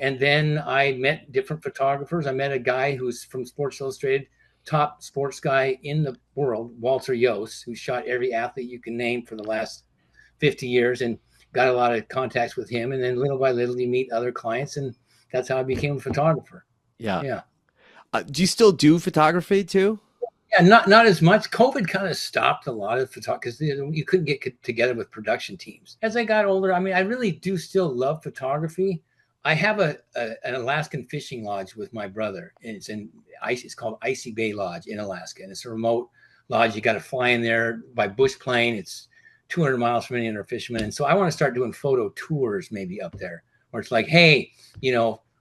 And then I met different photographers. I met a guy who's from Sports Illustrated, top sports guy in the world, Walter Yost, who shot every athlete you can name for the last 50 years, and got a lot of contacts with him. And then little by little, you meet other clients, and that's how I became a photographer. Yeah. Yeah. Do you still do photography too? Yeah, not as much. COVID kind of stopped a lot of photography because you couldn't get together with production teams. As I got older, I mean, I really do still love photography. I have an Alaskan fishing lodge with my brother, and it's called Icy Bay Lodge in Alaska, and it's a remote lodge. You got to fly in there by bush plane. It's 200 miles from any other fisherman, and so I want to start doing photo tours maybe up there, where it's like, hey,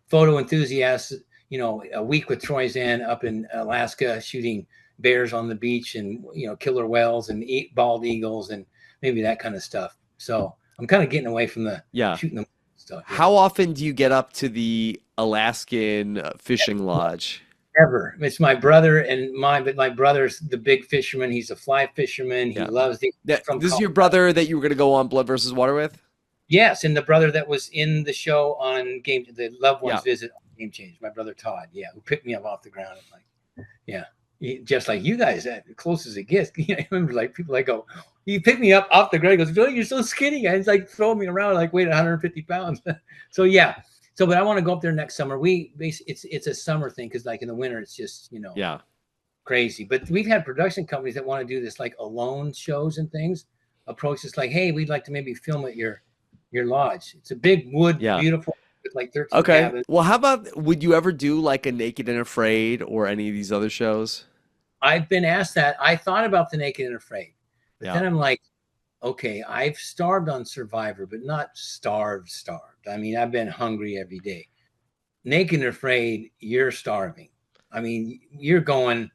photo enthusiasts, a week with Troyzan up in Alaska shooting bears on the beach, and killer whales and bald eagles and maybe that kind of stuff. So I'm kind of getting away from the Yeah. shooting the stuff. How often do you get up to the Alaskan fishing lodge? Never. It's my brother and mine, but my brother's the big fisherman. He's a fly fisherman. He Yeah. loves the This is your brother that you were going to go on Blood versus Water with? Yes, and the brother that was in the show on the Loved Ones Visit on Game Change. My brother Todd, who picked me up off the ground. Just like you guys, as close as it gets. I remember like people like go, he picked me up off the ground. He goes, "Billy, you're so skinny." And he's like throwing me around like weight 150 pounds. So yeah. So, but I want to go up there next summer. It's a summer thing because like in the winter it's just crazy. But we've had production companies that want to do this like alone shows and things. Approach us like, hey, we'd like to maybe film at your lodge. It's a big wood, beautiful, with like 13 cabins. Well, how about, would you ever do like a Naked and Afraid or any of these other shows? I've been asked that. I thought about the Naked and Afraid, but then I'm like, okay, I've starved on Survivor, but not starved. I mean, I've been hungry every day. Naked and Afraid, you're starving. I mean, you're going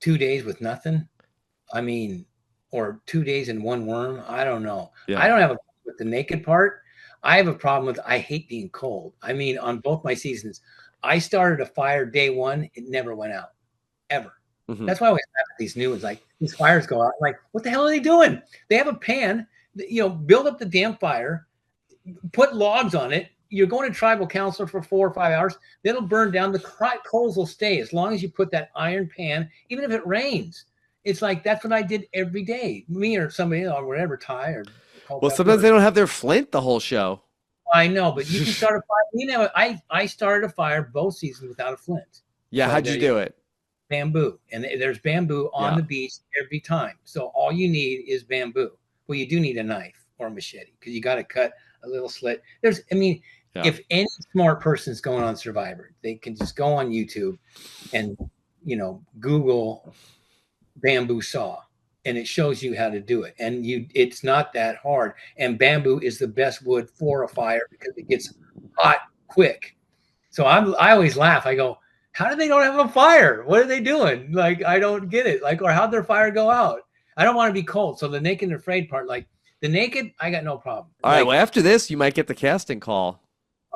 2 days with nothing. I mean, or 2 days and one worm. I don't know. Yeah. I don't have a problem with the naked part. I have a problem with, I hate being cold. I mean, on both my seasons, I started a fire day one. It never went out, ever. Mm-hmm. That's why I always laugh at these new ones. Like these fires go out. I'm like, what the hell are they doing? They have a pan, build up the damn fire, put logs on it. You're going to tribal council for 4 or 5 hours. It'll burn down. The coals will stay as long as you put that iron pan, even if it rains. It's like, that's what I did every day. Me or somebody or whatever, Ty or. Well, sometimes they don't have their flint the whole show. I know, but you can start a fire. I started a fire both seasons without a flint. Yeah, so how'd you do it? Bamboo, and there's bamboo on the beach every time. So all you need is bamboo. Well, you do need a knife or a machete because you got to cut a little slit. If any smart person's going on Survivor, they can just go on YouTube and Google bamboo saw, and it shows you how to do it. And it's not that hard. And bamboo is the best wood for a fire because it gets hot quick. So I always laugh. I go, how do they don't have a fire? What are they doing? Like, I don't get it. Like, or how'd their fire go out? I don't want to be cold. So the Naked and Afraid part, like the naked, I got no problem. All right. Well, after this, you might get the casting call.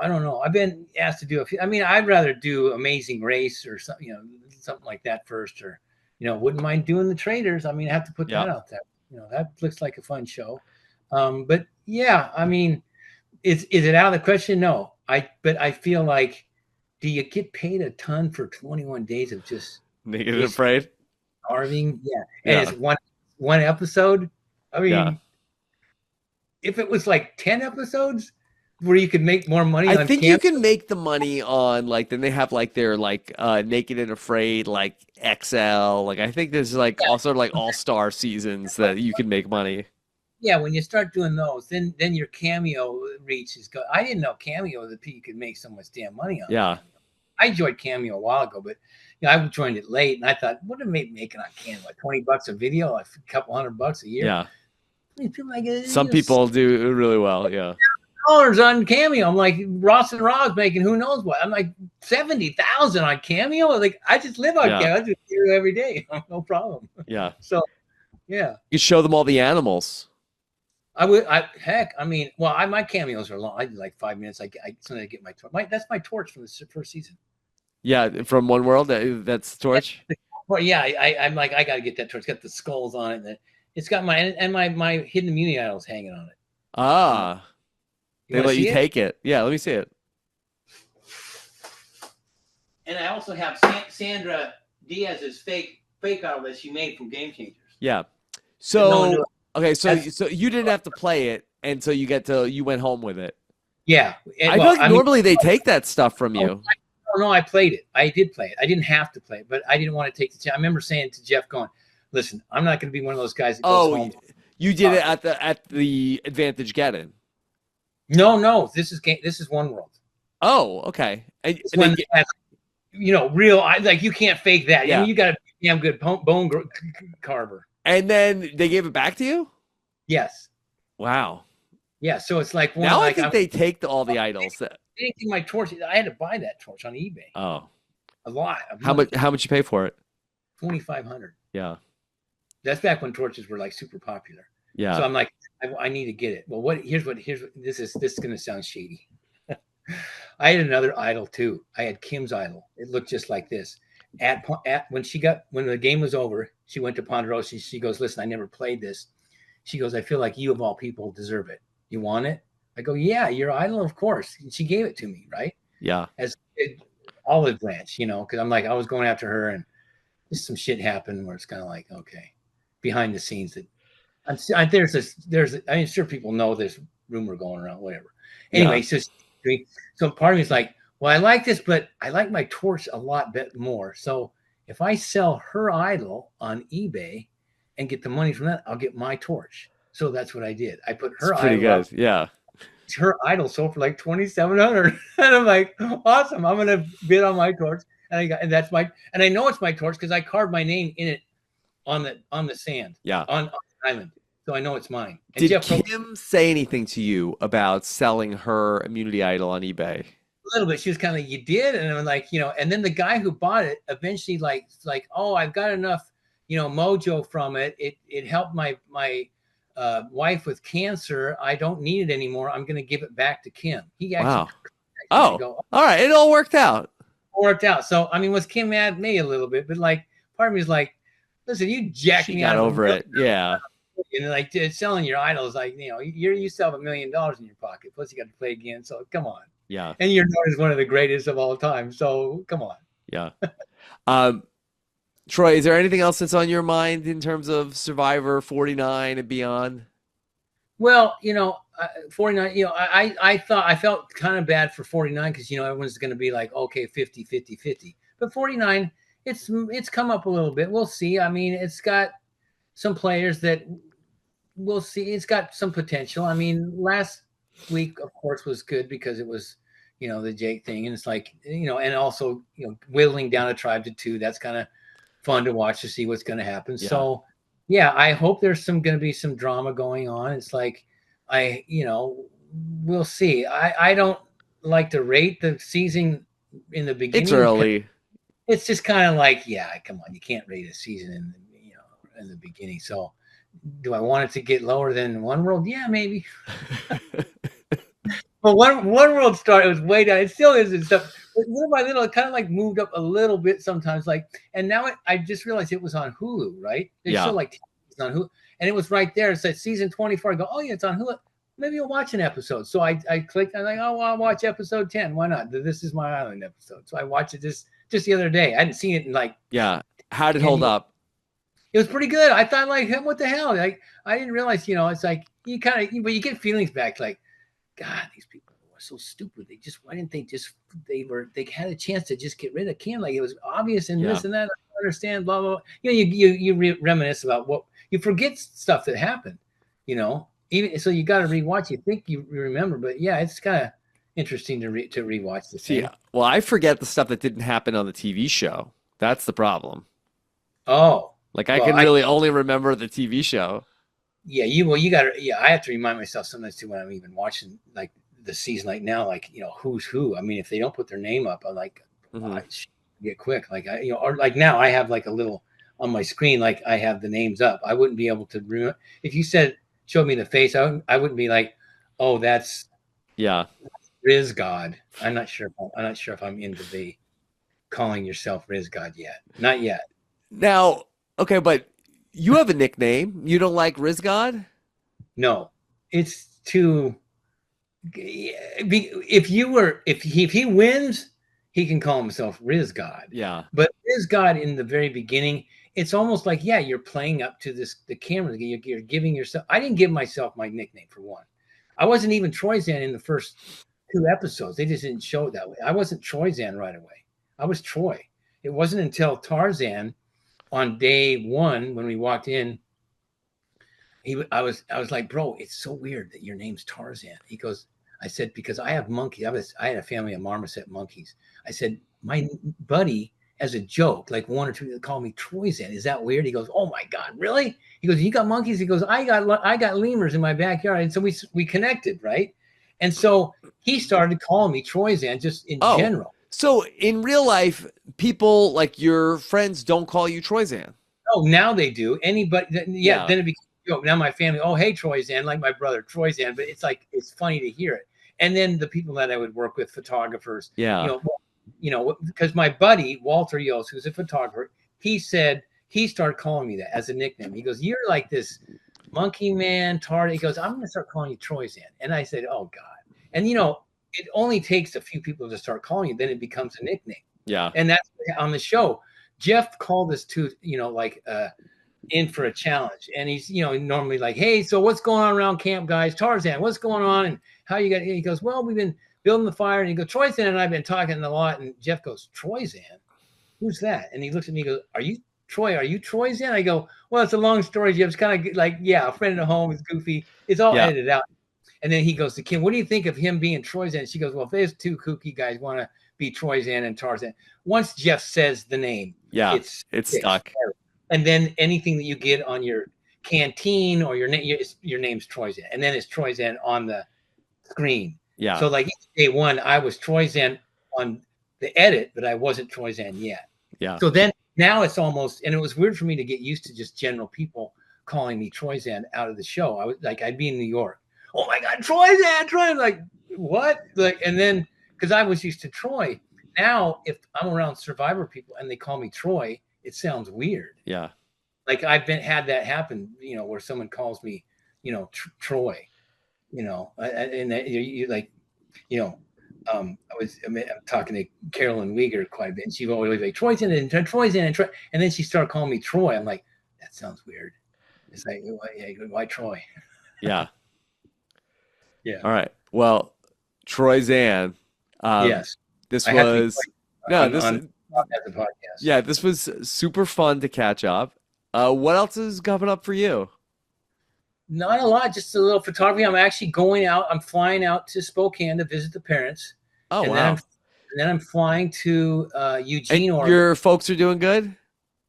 I don't know. I've been asked to do a few. I mean, I'd rather do Amazing Race or something, something like that first, or, wouldn't mind doing the Traders. I mean, I have to put that out there. That looks like a fun show. But yeah, I mean, is it out of the question? No. But I feel like, do you get paid a ton for 21 days of just Naked and Afraid? Starving? Yeah. And it's one episode. I mean, if it was like 10 episodes where you could make more money I think you can make the money on then they have their Naked and Afraid XL. I think there's also all-star seasons that you can make money. Yeah, when you start doing those, then your Cameo reach is good. I didn't know Cameo that you could make so much damn money on. Yeah. I joined Cameo a while ago, but I joined it late, and I thought, what am I making on Cameo? Like $20 a video, a couple $100 a year. Yeah. Some people do really well. Yeah. Dollars on Cameo. I'm like, Ross and Ross making who knows what. I'm like 70,000 on Cameo. Like, I just live on Cameo. I just do it every day. No problem. Yeah. So, yeah. You show them all the animals. I would. My cameos are long. I do like 5 minutes. I sometimes I get my torch. That's my torch from the first season. Yeah, from One World. That's the torch. Well, yeah. I'm like, I got to get that torch. It's got the skulls on it, It's got my hidden immunity idols hanging on it. Ah, You they want to let you see it? take it. Yeah, let me see it. And I also have Sandra Diaz's fake idol that she made from Game Changers. Yeah. That no one knew. So okay, That's so you didn't have to play it, and so you went home with it. yeah. I feel Well, like I mean, normally they take that stuff from you. no, I played it. I did play it. I didn't have to play it, but I didn't want to take the chance. I remember saying to Jeff, going, "Listen, I'm not going to be one of those guys that goes Oh, home." you did it at the Advantage Get-In. No. This is One World. Oh, okay. It's when they had, real. Like you can't fake that. I yeah. mean, you got a damn good bone carver. And then they gave it back to you? Yes. Wow. Yeah. So it's like one. Now I Like think they take all the idols. they didn't take my torch. I had to buy that torch on eBay. Oh, A lot. how much? How much you pay for it? 2,500. Yeah. That's back when torches were like super popular. Yeah. So I'm like, I need to get it. Well, here's what this is going to sound shady. I had another idol too. I had Kim's idol. It looked just like this. When the game was over, she went to Ponderosa. She goes, "Listen, I never played this." She goes, "I feel like you of all people deserve it. You want it?" I go, "Yeah, your idol, of course." And she gave it to me, right? Yeah. As olive branch, because I'm like, I was going after her, and just some shit happened where it's kind of like, okay, behind the scenes that I'm sure people know this rumor going around, whatever. Anyway, Yeah. so part of me is like, well, I like this, but I like my torch a lot bit more. So if I sell her idol on eBay and get the money from that, I'll get my torch. So that's what I did. I put her It's pretty idol up. good. Yeah. Her idol sold for like 2,700, and I'm like, awesome. I'm gonna bid on my torch, and I know it's my torch because I carved my name in it on the sand Yeah. on the island, so I know it's mine. And Did Jeff Kim say anything to you about selling her immunity idol on eBay? a little bit. She was kind of like, "You did," and I'm like, and then the guy who bought it eventually like, "Oh, I've got enough, mojo from it. It helped my wife with cancer. I don't need it anymore. I'm going to give it back to Kim." He actually, Wow. Oh, all right. It all worked out. worked out. So I mean, was Kim mad at me a little bit? But like, part of me is like, listen, you jacked She me got out of over it. Yeah. and like selling your idols, like you still have $1 million in your pocket. Plus, you got to play again. So come on. Yeah. And you're known as one of the greatest of all time. So come on. Yeah. Um, Troy, is there anything else that's on your mind in terms of Survivor 49 and beyond? Well, 49. I felt kind of bad for 49 because everyone's going to be like, okay, 50, 50, 50. But 49, it's come up a little bit. We'll see. I mean, it's got some players that we'll see. It's got some potential. I mean, last week, of course, was good because it was, the Jake thing, and it's like, and also, whittling down a tribe to 2. That's kind of fun to watch to see what's going to happen. Yeah. So, yeah, I hope there's going to be some drama going on. It's like, we'll see. I don't like to rate the season in the beginning. It's early. It's just kind of like, yeah, come on, you can't rate a season in the beginning. So, do I want it to get lower than One World? Yeah, maybe. But one World Star, it was way down. It still is and stuff. But little by little, it kind of like moved up a little bit sometimes. Like, and now I just realized it was on Hulu, right? They Yeah. still like it's on Hulu, and it was right there. It said season 24. I go, oh yeah, it's on Hulu. Maybe I'll watch an episode. So I clicked. I'm like, oh, well, I'll watch episode 10. Why not? This is my island episode. So I watched it just the other day. I hadn't seen it in like. Yeah. How did it hold up? It was pretty good. I thought like, what the hell? Like, I didn't realize, it's like but you get feelings back like, God, these people were so stupid. Why didn't they they had a chance to just get rid of Kim? Like it was obvious and this and that. I don't understand, blah, blah, blah. You reminisce about what you forget stuff that happened, even so you got to rewatch. You think you remember, but yeah, it's kind of interesting to rewatch this. See, well, I forget the stuff that didn't happen on the TV show. That's the problem. Oh, like I can really only remember the TV show. Yeah, you got to. Yeah, I have to remind myself sometimes too when I'm even watching like the season, like now, like who's who. I mean, if they don't put their name up, I like I get quick. Like or like now I have like a little on my screen, like I have the names up. I wouldn't be able to remember if you showed me the face. I wouldn't be like, oh, that's Riz God. I'm not sure if I'm into the calling yourself Riz God yet. Not yet. Now, okay, but You have a nickname. You don't like Riz God? No, it's too. If he wins, he can call himself Riz God. Yeah. But Riz God in the very beginning, it's almost like, yeah, you're playing up to the camera. You're giving yourself. I didn't give myself my nickname for one. I wasn't even Troyzan in the first 2 episodes. They just didn't show it that way. I wasn't Troyzan right away. I was Troy. It wasn't until Tarzan on day one when we walked in. I was like, bro, it's so weird that your name's Tarzan. He goes, I said, because I have monkeys. I had a family of marmoset monkeys. I said, my buddy, as a joke, like one or two call me Troyzan. Is that weird? He goes, oh my God, really? He goes, you got monkeys? He goes, I got lemurs in my backyard. And so we connected, right? And so he started calling me Troyzan just in Oh, general. so in real life, people like your friends don't call you Troyzan. Oh, now they do. Anybody, yeah. Yeah. Then it became now my family. Oh, hey, Troyzan, like my brother Troyzan. But it's like it's funny to hear it. And then the people that I would work with, photographers, Yeah. because my buddy Walter Yost, who's a photographer, he said he started calling me that as a nickname. He goes, "You're like this monkey man, tart." He goes, "I'm going to start calling you Troyzan." And I said, "Oh God!" And it only takes a few people to start calling you, then it becomes a nickname. Yeah. And that's on the show. Jeff called us to, in for a challenge. And he's, normally like, hey, so what's going on around camp, guys? Tarzan, what's going on? And how you got, he goes, well, we've been building the fire. And he goes, Troyzan and I've been talking a lot. And Jeff goes, Troyzan? Who's that? And he looks at me and goes, are you Troyzan? I go, well, it's a long story, Jeff. It's kind of like, yeah, a friend at home is goofy. It's all Yeah. edited out. And then he goes to Kim, what do you think of him being Troyzan? She goes, well, if there's two kooky guys want to be Troyzan and Tarzan. Once Jeff says the name, Yeah. It's stuck. And then anything that you get on your canteen or your name's Troyzan. And then it's Troyzan on the screen. Yeah. So like day one, I was Troyzan on the edit, but I wasn't Troyzan yet. Yeah. So then now it's almost, and it was weird for me to get used to just general people calling me Troyzan out of the show. I was like, I'd be in New York. Oh my God, Troyzan, like what? Like, and then because I was used to Troy. Now, if I'm around Survivor people and they call me Troy, it sounds weird. Yeah. Like I've had that happen, where someone calls me, Troy, and you like, I'm talking to Carolyn Weger quite a bit, and she always like Troyzan and Troy, and then she started calling me Troy. I'm like, that sounds weird. It's like, why Troy? Yeah. Yeah. All right. Well, Troyzan. Yes. This was on the podcast. Yeah, this was super fun to catch up. What else is coming up for you? Not a lot, just a little photography. I'm actually going out. I'm flying out to Spokane to visit the parents. Oh, and wow. Then I'm flying to Eugene, Oregon. Your folks are doing good?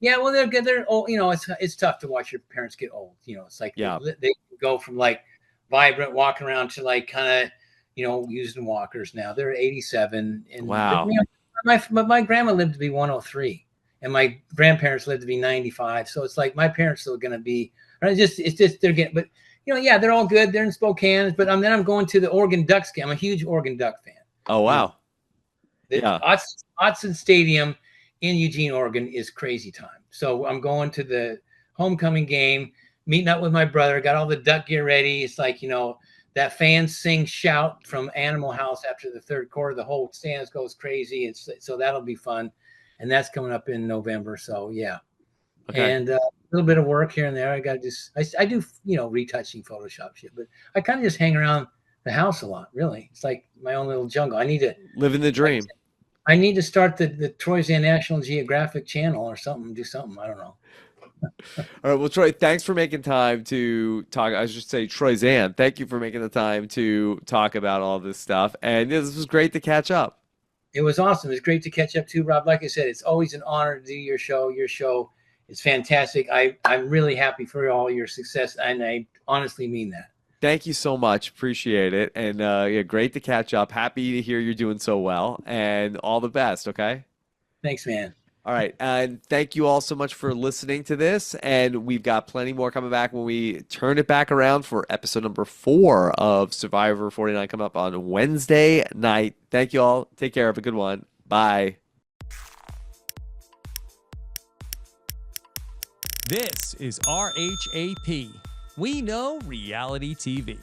Yeah, well, they're good. They're old. It's tough to watch your parents get old. It's like they go from like vibrant walking around to like kind of using walkers now. They're 87. And wow. My grandma lived to be 103, and my grandparents lived to be 95. So it's like my parents are going to be. It's just they're getting, but they're all good. They're in Spokane, but then I'm going to the Oregon Ducks game. I'm a huge Oregon Duck fan. Oh wow. The Autzen Stadium in Eugene, Oregon is crazy time. So I'm going to the homecoming game, meeting up with my brother, got all the duck gear ready. It's like, that fans sing shout from Animal House after the third quarter. The whole stands goes crazy. So that'll be fun. And that's coming up in November. So yeah. Okay. And a little bit of work here and there. I do, retouching Photoshop shit, but I kind of just hang around the house a lot, really. It's like my own little jungle. I need to live in the dream. I need to start the Troyzan National Geographic channel or something, do something. I don't know. All right. Well, Troy, thanks for making time to talk. I should say, Troyzan, thank you for making the time to talk about all this stuff. And this was great to catch up. It was awesome. It was great to catch up too, Rob. Like I said, it's always an honor to do your show. Your show is fantastic. I'm really happy for all your success, and I honestly mean that. Thank you so much. Appreciate it. And great to catch up. Happy to hear you're doing so well, and all the best. Okay. Thanks, man. All right. And thank you all so much for listening to this. And we've got plenty more coming back when we turn it back around for episode number 4 of Survivor 49 coming up on Wednesday night. Thank you all. Take care. Have a good one. Bye. This is RHAP. We know reality TV.